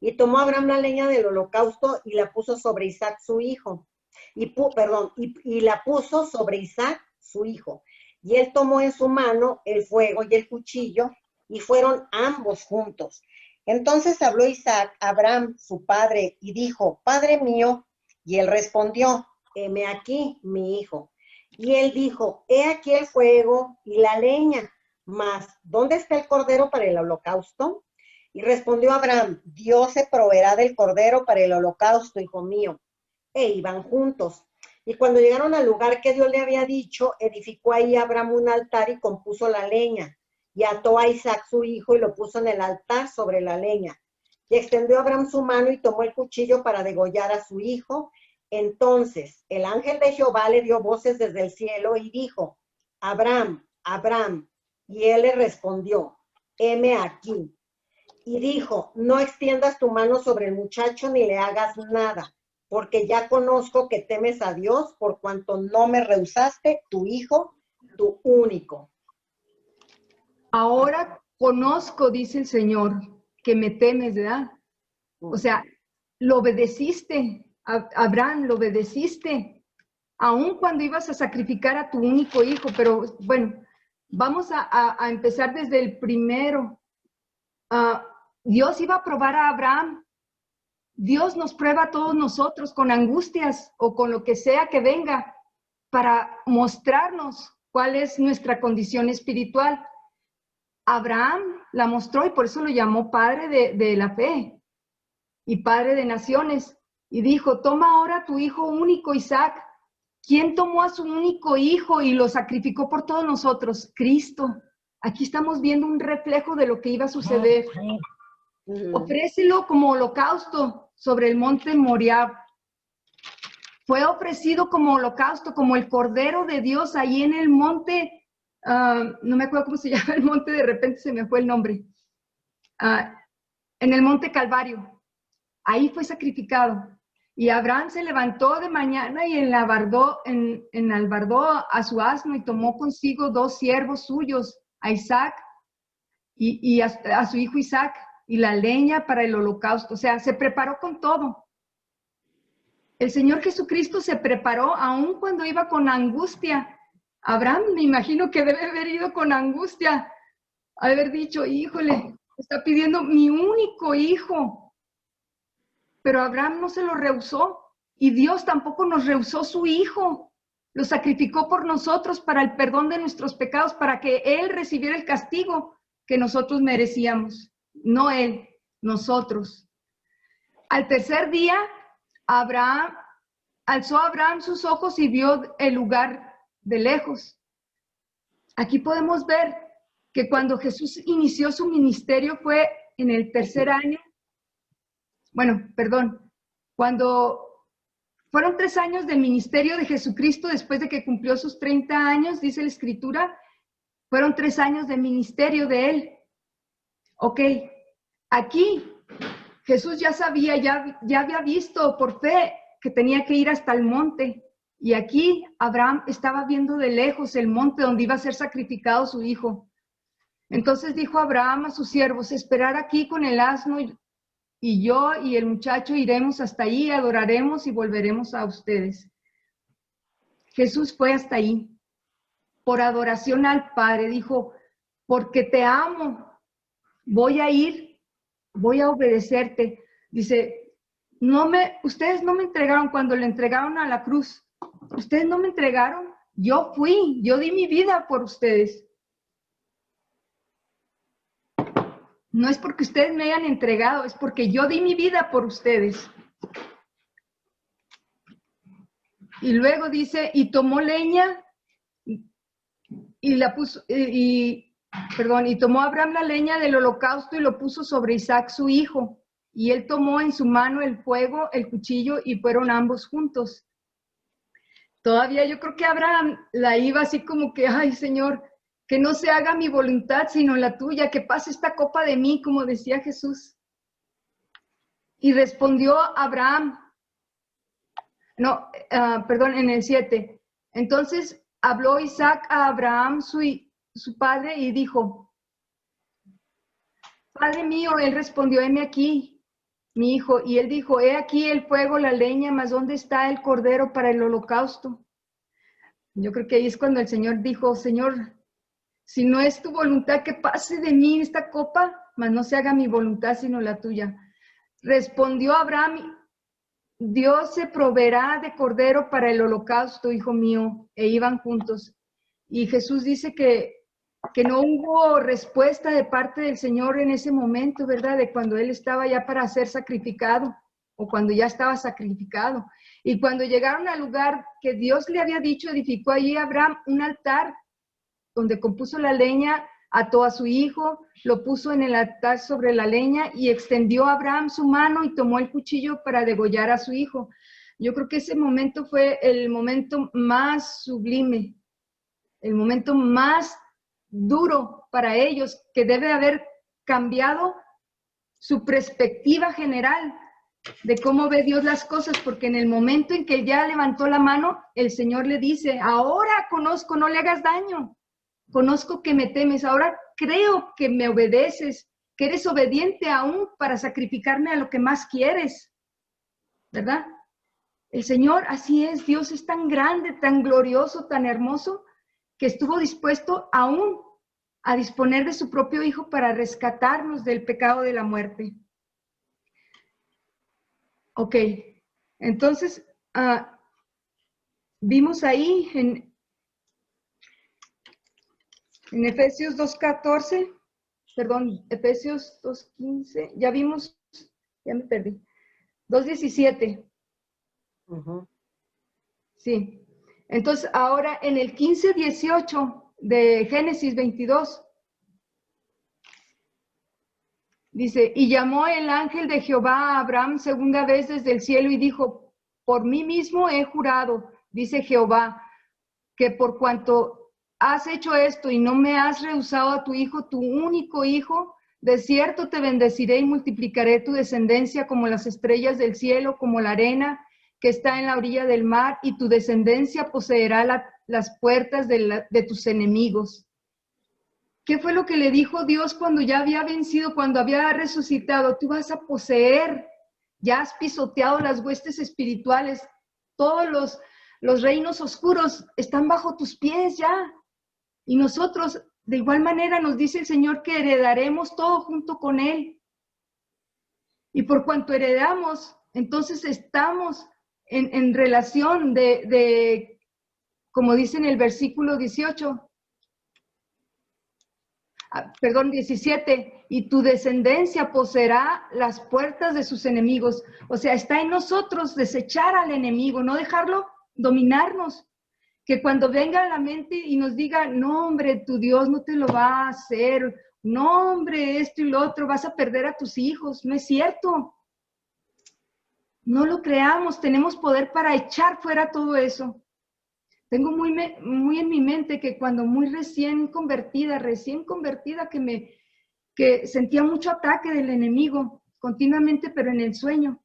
Y tomó Abraham la leña del holocausto y la puso sobre Isaac su hijo. Y la puso sobre Isaac, su hijo. Y él tomó en su mano el fuego y el cuchillo, y fueron ambos juntos. Entonces habló Isaac a Abraham, su padre, y dijo, Padre mío. Y él respondió, heme aquí, mi hijo. Y él dijo, he aquí el fuego y la leña, mas ¿dónde está el cordero para el holocausto? Y respondió Abraham, Dios se proveerá del cordero para el holocausto, hijo mío. E iban juntos. Y cuando llegaron al lugar que Dios le había dicho, edificó ahí Abraham un altar y compuso la leña. y ató a Isaac su hijo y lo puso en el altar sobre la leña. Y extendió Abraham su mano y tomó el cuchillo para degollar a su hijo. Entonces el ángel de Jehová le dio voces desde el cielo y dijo, Abraham, Abraham. Y él le respondió, heme aquí. Y dijo, no extiendas tu mano sobre el muchacho ni le hagas nada, porque ya conozco que temes a Dios por cuanto no me rehusaste tu hijo, tu único. Ahora conozco, dice el Señor, que me temes, ¿verdad? O sea, lo obedeciste, Abraham, lo obedeciste, aun cuando ibas a sacrificar a tu único hijo. Pero bueno, vamos a empezar desde el primero. Dios iba a probar a Abraham. Dios nos prueba a todos nosotros con angustias o con lo que sea que venga para mostrarnos cuál es nuestra condición espiritual. Abraham la mostró y por eso lo llamó padre de la fe y padre de naciones. Y dijo, toma ahora tu hijo único, Isaac. ¿Quién tomó a su único hijo y lo sacrificó por todos nosotros? Cristo. Aquí estamos viendo un reflejo de lo que iba a suceder. Ofrécelo como holocausto sobre el monte Moriah. Fue ofrecido como holocausto, como el Cordero de Dios ahí en el monte, no me acuerdo cómo se llama el monte, de repente se me fue el nombre, en el monte Calvario. Ahí fue sacrificado. Y Abraham se levantó de mañana y enalbardó a su asno y tomó consigo 2 siervos suyos, a Isaac y a su hijo Isaac, y la leña para el holocausto. O sea, se preparó con todo. El Señor Jesucristo se preparó aun cuando iba con angustia. Abraham, me imagino que debe haber ido con angustia, haber dicho, híjole, está pidiendo mi único hijo. Pero Abraham no se lo rehusó y Dios tampoco nos rehusó su hijo. Lo sacrificó por nosotros para el perdón de nuestros pecados, para que Él recibiera el castigo que nosotros merecíamos. No Él, nosotros. Al tercer día, alzó Abraham sus ojos y vio el lugar de lejos. Aquí podemos ver que cuando Jesús inició su ministerio fue en el tercer año. Bueno, perdón, cuando fueron 3 años de ministerio de Jesucristo después de que cumplió sus 30 años, dice la Escritura, fueron 3 años de ministerio de Él. Ok, aquí Jesús ya sabía, ya había visto por fe que tenía que ir hasta el monte. Y aquí Abraham estaba viendo de lejos el monte donde iba a ser sacrificado su hijo. Entonces dijo Abraham a sus siervos, esperar aquí con el asno y yo y el muchacho iremos hasta ahí, adoraremos y volveremos a ustedes. Jesús fue hasta ahí por adoración al Padre. Dijo, porque te amo, voy a ir, voy a obedecerte. Dice, ustedes no me entregaron cuando le entregaron a la cruz. Ustedes no me entregaron. Yo fui, yo di mi vida por ustedes. No es porque ustedes me hayan entregado, es porque yo di mi vida por ustedes. Y luego dice, y tomó leña y la puso, y tomó Abraham la leña del holocausto y lo puso sobre Isaac su hijo. Y él tomó en su mano el fuego, el cuchillo, y fueron ambos juntos. Todavía yo creo que Abraham la iba así como que, ay Señor, que no se haga mi voluntad sino la tuya, que pase esta copa de mí, como decía Jesús. Y respondió Abraham, en el 7. Entonces habló Isaac a Abraham, su padre, y dijo, Padre mío, él respondió, heme aquí, mi hijo. Y él dijo, he aquí el fuego, la leña, mas ¿dónde está el cordero para el holocausto? Yo creo que ahí es cuando el Señor dijo, Señor, si no es tu voluntad que pase de mí esta copa, mas no se haga mi voluntad sino la tuya. Respondió Abraham, Dios se proveerá de cordero para el holocausto, hijo mío, e iban juntos. Y Jesús dice que no hubo respuesta de parte del Señor en ese momento, ¿verdad? De cuando Él estaba ya para ser sacrificado, o cuando ya estaba sacrificado. Y cuando llegaron al lugar que Dios le había dicho, edificó allí Abraham un altar, donde compuso la leña ató a su hijo, lo puso en el altar sobre la leña y extendió a Abraham su mano y tomó el cuchillo para degollar a su hijo. Yo creo que ese momento fue el momento más sublime, el momento más duro para ellos, que debe haber cambiado su perspectiva general de cómo ve Dios las cosas, porque en el momento en que ya levantó la mano, el Señor le dice, ahora conozco, no le hagas daño, conozco que me temes, ahora creo que me obedeces, que eres obediente aún para sacrificarme a lo que más quieres, ¿verdad? El Señor, así es, Dios es tan grande, tan glorioso, tan hermoso, que estuvo dispuesto aún a disponer de su propio Hijo para rescatarnos del pecado de la muerte. Ok, entonces vimos ahí en Efesios 2:14, perdón, Efesios 2:15, ya vimos, ya me perdí, 2:17. Sí, entonces ahora en el 15:18 de Génesis 22, dice, y llamó el ángel de Jehová a Abraham segunda vez desde el cielo y dijo, por mí mismo he jurado, dice Jehová, que por cuanto has hecho esto y no me has rehusado a tu hijo, tu único hijo, de cierto te bendeciré y multiplicaré tu descendencia como las estrellas del cielo, como la arena que está en la orilla del mar, y tu descendencia poseerá las puertas de tus enemigos. ¿Qué fue lo que le dijo Dios cuando ya había vencido, cuando había resucitado? Tú vas a poseer, ya has pisoteado las huestes espirituales, todos los reinos oscuros están bajo tus pies ya. Y nosotros, de igual manera, nos dice el Señor que heredaremos todo junto con Él. Y por cuanto heredamos, entonces estamos en relación como dice en el versículo 17, y tu descendencia poseerá las puertas de sus enemigos. O sea, está en nosotros desechar al enemigo, no dejarlo dominarnos. Que cuando venga a la mente y nos diga, no hombre, tu Dios no te lo va a hacer, no hombre, esto y lo otro, vas a perder a tus hijos. No es cierto. No lo creamos, tenemos poder para echar fuera todo eso. Tengo muy en mi mente que cuando muy recién convertida, que sentía mucho ataque del enemigo continuamente, pero en el sueño.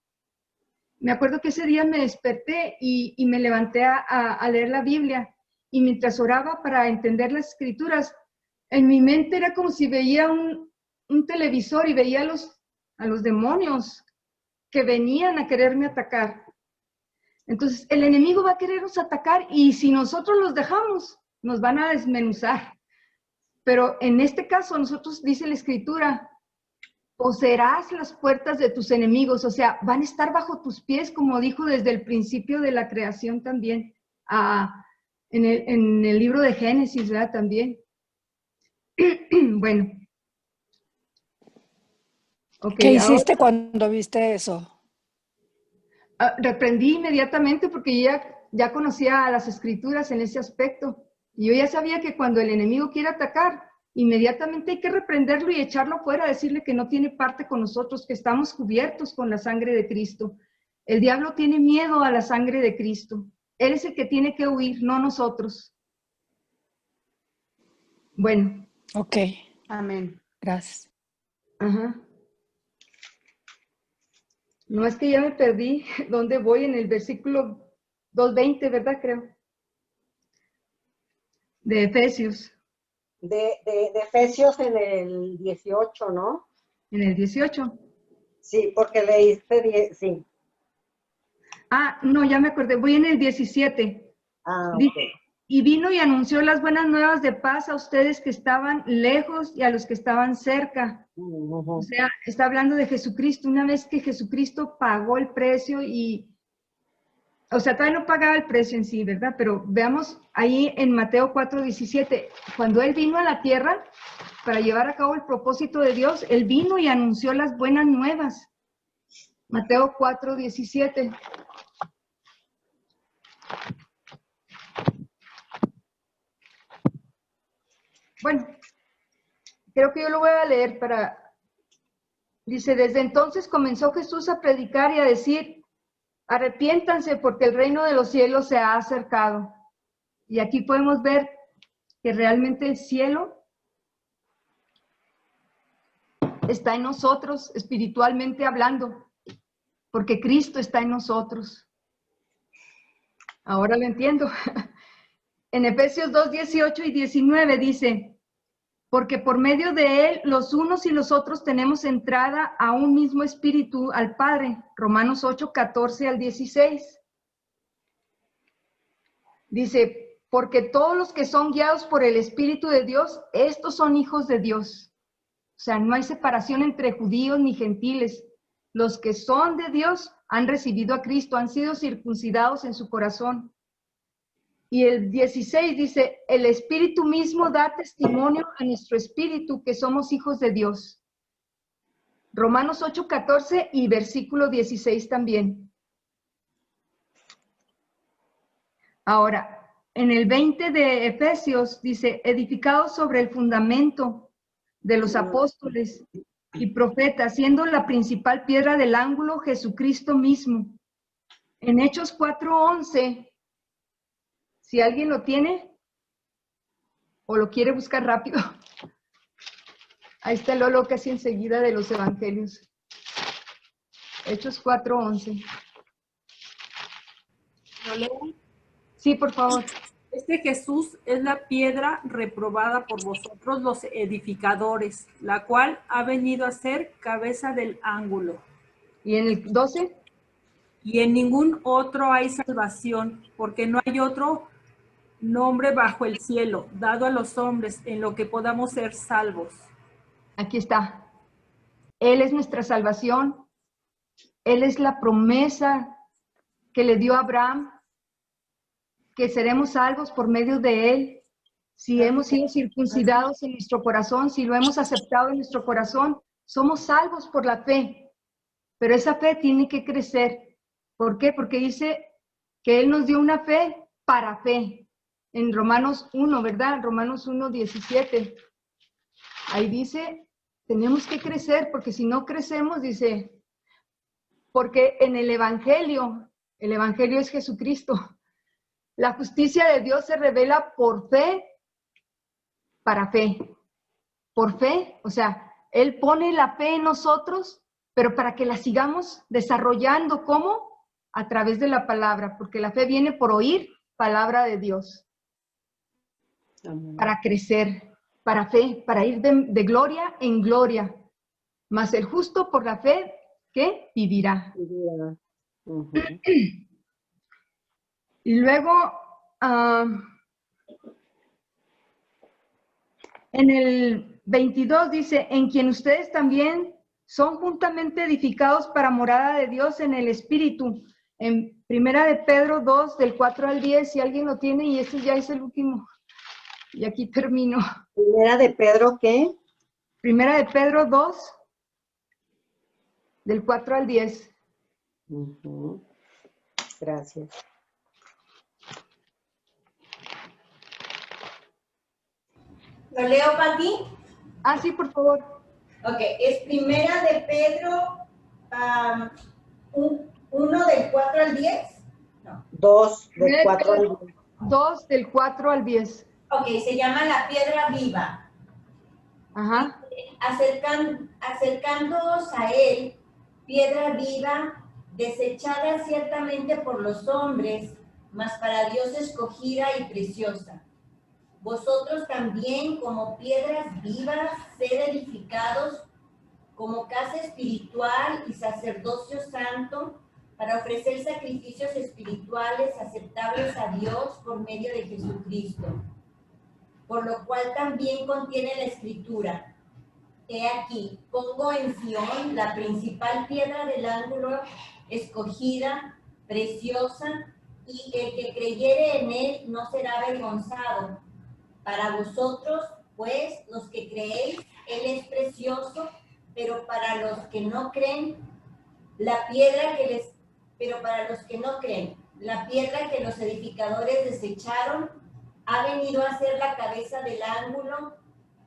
Me acuerdo que ese día me desperté y me levanté a leer la Biblia, y mientras oraba para entender las escrituras, en mi mente era como si veía un televisor y veía a los demonios que venían a quererme atacar. Entonces, el enemigo va a querernos atacar y si nosotros los dejamos, nos van a desmenuzar. Pero en este caso, nosotros, dice la Escritura, poseerás las puertas de tus enemigos, o sea, van a estar bajo tus pies, como dijo desde el principio de la creación también, en el libro de Génesis, ¿verdad? También. Bueno. Okay, ¿qué hiciste cuando viste eso? Reprendí inmediatamente porque ya conocía las escrituras en ese aspecto. Y yo ya sabía que cuando el enemigo quiere atacar, inmediatamente hay que reprenderlo y echarlo fuera, decirle que no tiene parte con nosotros, que estamos cubiertos con la sangre de Cristo. El diablo tiene miedo a la sangre de Cristo. Él es el que tiene que huir, no nosotros. Bueno. Ok. Amén. Gracias. Ajá. No, es que ya me perdí. ¿Dónde voy? En el versículo 2:20, ¿verdad? Creo. De Efesios. De Efesios en el 18, ¿no? En el 18. Sí, porque leíste, sí. No, ya me acordé. Voy en el 17. Dice, Okay. y vino y anunció las buenas nuevas de paz a ustedes que estaban lejos y a los que estaban cerca. O sea, está hablando de Jesucristo. Una vez que Jesucristo pagó el precio o sea, todavía no pagaba el precio en sí, ¿verdad? Pero veamos ahí en Mateo 4:17, cuando Él vino a la tierra para llevar a cabo el propósito de Dios, Él vino y anunció las buenas nuevas. Mateo 4:17. Bueno, creo que yo lo voy a leer para... Dice, desde entonces comenzó Jesús a predicar y a decir, arrepiéntanse porque el reino de los cielos se ha acercado. Y aquí podemos ver que realmente el cielo está en nosotros, espiritualmente hablando, porque Cristo está en nosotros. Ahora lo entiendo. En Efesios 2, 18 y 19 dice, porque por medio de él los unos y los otros tenemos entrada a un mismo espíritu al Padre. Romanos 8, 14 al 16. Dice, porque todos los que son guiados por el Espíritu de Dios, estos son hijos de Dios. O sea, no hay separación entre judíos ni gentiles. Los que son de Dios han recibido a Cristo, han sido circuncidados en su corazón. Y el 16 dice, el Espíritu mismo da testimonio a nuestro espíritu que somos hijos de Dios. Romanos 8, 14 y versículo 16 también. Ahora, en el 20 de Efesios dice, edificados sobre el fundamento de los apóstoles y profetas, siendo la principal piedra del ángulo Jesucristo mismo. En Hechos 4:11, si alguien lo tiene o lo quiere buscar rápido, ahí está Lolo casi enseguida de los evangelios. Hechos 4:11. ¿Lo leo? Sí, por favor. Este Jesús es la piedra reprobada por vosotros los edificadores, la cual ha venido a ser cabeza del ángulo. ¿Y en el 12? Y en ningún otro hay salvación, porque no hay otro nombre bajo el cielo dado a los hombres en lo que podamos ser salvos. Aquí está. Él es nuestra salvación. Él es la promesa que le dio a Abraham, que seremos salvos por medio de él. Si hemos sido circuncidados en nuestro corazón, si lo hemos aceptado en nuestro corazón, somos salvos por la fe. Pero esa fe tiene que crecer. ¿Por qué? Porque dice que él nos dio una fe para fe. En Romanos 1, ¿verdad? Romanos 1, 17. Ahí dice, tenemos que crecer, porque si no crecemos, dice, porque en el Evangelio es Jesucristo. La justicia de Dios se revela por fe, para fe. Por fe, o sea, Él pone la fe en nosotros, pero para que la sigamos desarrollando, ¿cómo? A través de la palabra, porque la fe viene por oír palabra de Dios. Amén. Para crecer, para fe, para ir de gloria en gloria. Mas el justo por la fe, ¿qué? Vivirá. Ujú. Y luego, en el 22 dice, en quien ustedes también son juntamente edificados para morada de Dios en el Espíritu. En Primera de Pedro 2, del 4 al 10, si alguien lo tiene, y este ya es el último. Y aquí termino. Primera de Pedro, ¿qué? Primera de Pedro 2, del 4 al 10. Ujú. Gracias. ¿Lo leo, Pati? Ah, sí, por favor. Ok, es Primera de Pedro 1 del 4 al 10. No. 2, de 4 al 10. 2, del 4 al 10. Ok, se llama La Piedra Viva. Ajá. Acercándoos a él, piedra viva, desechada ciertamente por los hombres, mas para Dios escogida y preciosa. Vosotros también, como piedras vivas, sed edificados como casa espiritual y sacerdocio santo, para ofrecer sacrificios espirituales aceptables a Dios por medio de Jesucristo. Por lo cual también contiene la Escritura. He aquí, pongo en Sion la principal piedra del ángulo, escogida, preciosa, y el que creyere en él no será avergonzado. Para vosotros, pues, los que creéis, él es precioso, pero para los que no creen, la piedra que los edificadores desecharon ha venido a ser la cabeza del ángulo,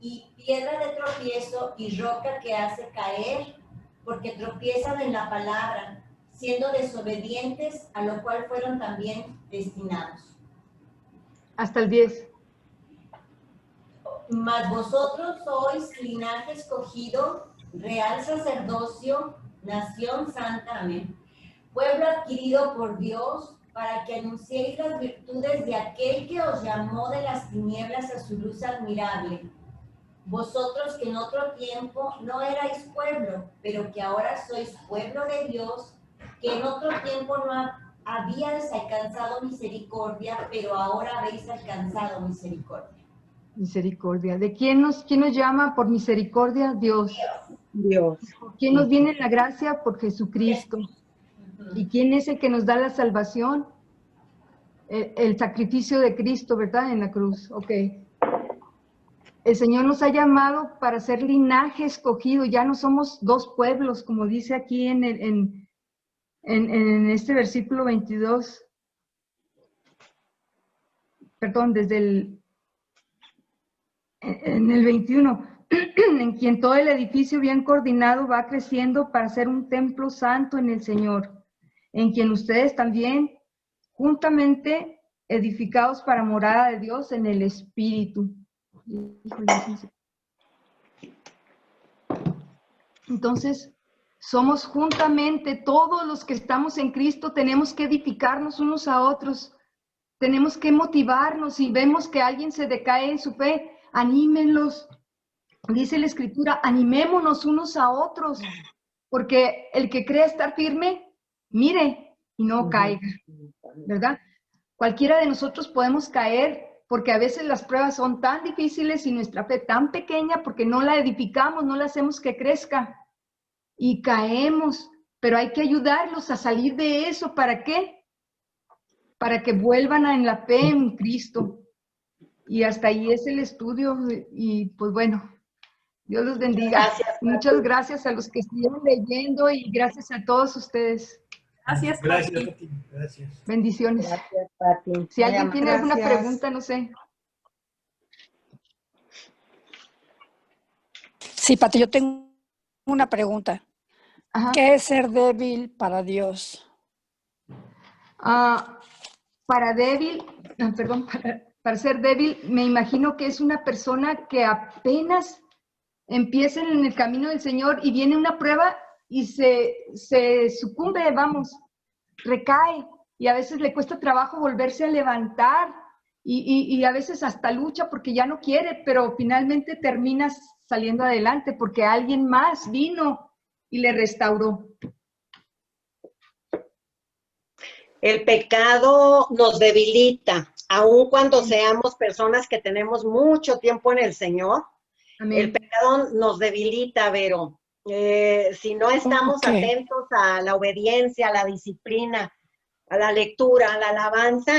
y piedra de tropiezo y roca que hace caer, porque tropiezan en la palabra, siendo desobedientes, a lo cual fueron también destinados. Hasta el 10. Mas vosotros sois linaje escogido, real sacerdocio, nación santa, amén. Pueblo adquirido por Dios, para que anunciéis las virtudes de aquel que os llamó de las tinieblas a su luz admirable. Vosotros que en otro tiempo no erais pueblo, pero que ahora sois pueblo de Dios, que en otro tiempo no habíais alcanzado misericordia, pero ahora habéis alcanzado misericordia. Misericordia. ¿De quién nos llama por misericordia? Dios. Dios. ¿Quién nos viene la gracia? Por Jesucristo. ¿Y quién es el que nos da la salvación? El sacrificio de Cristo, ¿verdad? En la cruz. Ok. El Señor nos ha llamado para ser linaje escogido. Ya no somos dos pueblos, como dice aquí en este versículo 22. Perdón, en el 21. En quien todo el edificio bien coordinado va creciendo para ser un templo santo en el Señor, en quien ustedes también juntamente edificados para morada de Dios en el Espíritu. Entonces, somos juntamente, todos los que estamos en Cristo, tenemos que edificarnos unos a otros, tenemos que motivarnos. Si vemos que alguien se decae en su fe, anímenlos. Dice la Escritura, animémonos unos a otros, porque el que cree estar firme, mire y no caiga, ¿verdad? Cualquiera de nosotros podemos caer, porque a veces las pruebas son tan difíciles y nuestra fe tan pequeña, porque no la edificamos, no la hacemos que crezca, y caemos, pero hay que ayudarlos a salir de eso. ¿Para qué? Para que vuelvan en la fe en Cristo. Y hasta ahí es el estudio, y pues bueno, Dios los bendiga. Gracias, Muchas gracias a los que estuvieron leyendo y gracias a todos ustedes. Gracias, Gracias, Pati. Pati. Gracias. Bendiciones. Gracias, Pati. Si alguien tiene alguna Gracias. pregunta, no sé. Sí, Pati, yo tengo una pregunta. Ajá. ¿Qué es ser débil para Dios? Para débil, perdón, para ser débil, me imagino que es una persona que apenas empieza en el camino del Señor y viene una prueba y se sucumbe, vamos, recae, y a veces le cuesta trabajo volverse a levantar y a veces hasta lucha porque ya no quiere, pero finalmente termina saliendo adelante porque alguien más vino y le restauró. El pecado nos debilita, aun cuando seamos personas que tenemos mucho tiempo en el Señor. Amén. El pecado nos debilita, Vero. Si no estamos Ok. atentos a la obediencia, a la disciplina, a la lectura, a la alabanza,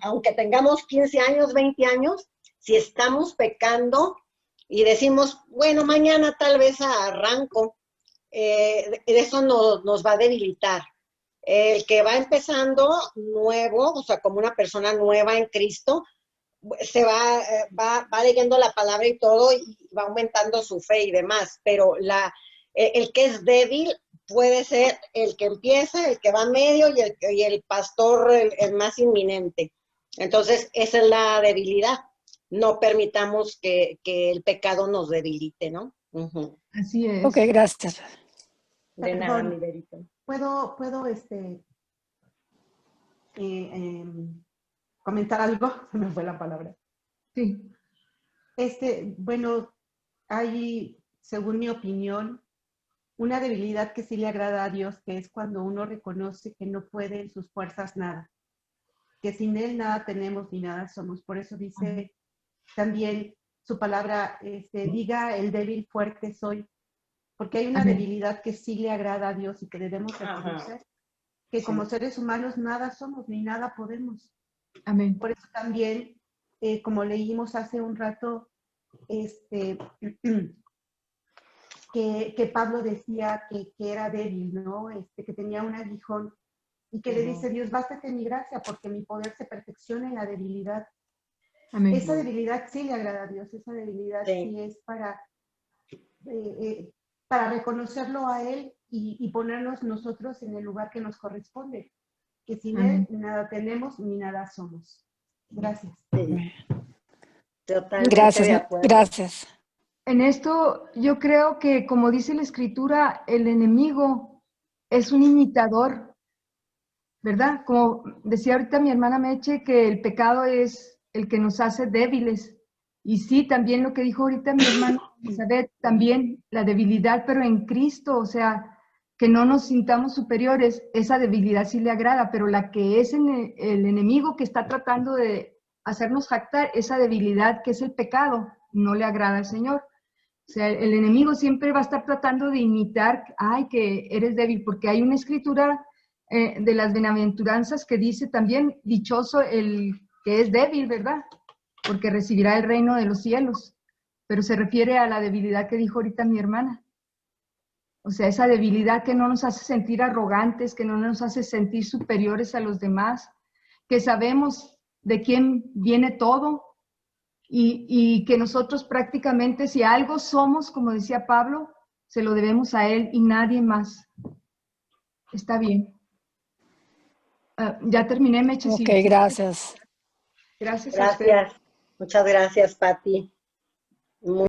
aunque tengamos 15 años, 20 años, si estamos pecando y decimos, bueno, mañana tal vez arranco, eso nos va a debilitar. El que va empezando nuevo, o sea, como una persona nueva en Cristo, se va leyendo la palabra y todo, y va aumentando su fe y demás, pero el que es débil puede ser el que empieza, el que va medio y el pastor el más inminente. Entonces, esa es la debilidad. No permitamos que el pecado nos debilite, ¿no? Uh-huh. Así es. Ok, gracias. De nada, Perdón. mi Verito. ¿Puedo comentar algo? Se me fue la palabra. Sí. Bueno, hay, según mi opinión, una debilidad que sí le agrada a Dios, que es cuando uno reconoce que no puede en sus fuerzas nada, que sin Él nada tenemos ni nada somos. Por eso dice también su palabra, diga el débil fuerte soy, porque hay una Amén. debilidad que sí le agrada a Dios y que debemos reconocer, que como seres humanos nada somos ni nada podemos. Amén. Por eso también, como leímos hace un rato, que Pablo decía que era débil, ¿no? Que tenía un aguijón y que le dice, Dios, bástate mi gracia porque mi poder se perfecciona en la debilidad. Amén. Esa debilidad sí le agrada a Dios, esa debilidad Sí. sí es para reconocerlo a Él y ponernos nosotros en el lugar que nos corresponde, que sin Él nada tenemos ni nada somos. Gracias. Sí. Totalmente Gracias, de acuerdo. gracias. En esto yo creo que, como dice la Escritura, el enemigo es un imitador, ¿verdad? Como decía ahorita mi hermana Meche, que el pecado es el que nos hace débiles. Y sí, también lo que dijo ahorita mi hermana Elizabeth, también la debilidad, pero en Cristo, o sea, que no nos sintamos superiores, esa debilidad sí le agrada, pero la que es el enemigo que está tratando de hacernos jactar, esa debilidad que es el pecado, no le agrada al Señor. O sea, el enemigo siempre va a estar tratando de imitar, ay, que eres débil, porque hay una escritura de las bienaventuranzas que dice también, dichoso el que es débil, ¿verdad? Porque recibirá el reino de los cielos. Pero se refiere a la debilidad que dijo ahorita mi hermana. O sea, esa debilidad que no nos hace sentir arrogantes, que no nos hace sentir superiores a los demás, que sabemos de quién viene todo, y que nosotros prácticamente, si algo somos, como decía Pablo, se lo debemos a Él y nadie más. Está bien. Ya terminé, Meche. Ok, Sí. gracias. Gracias a usted. Gracias. Muchas gracias, Pati.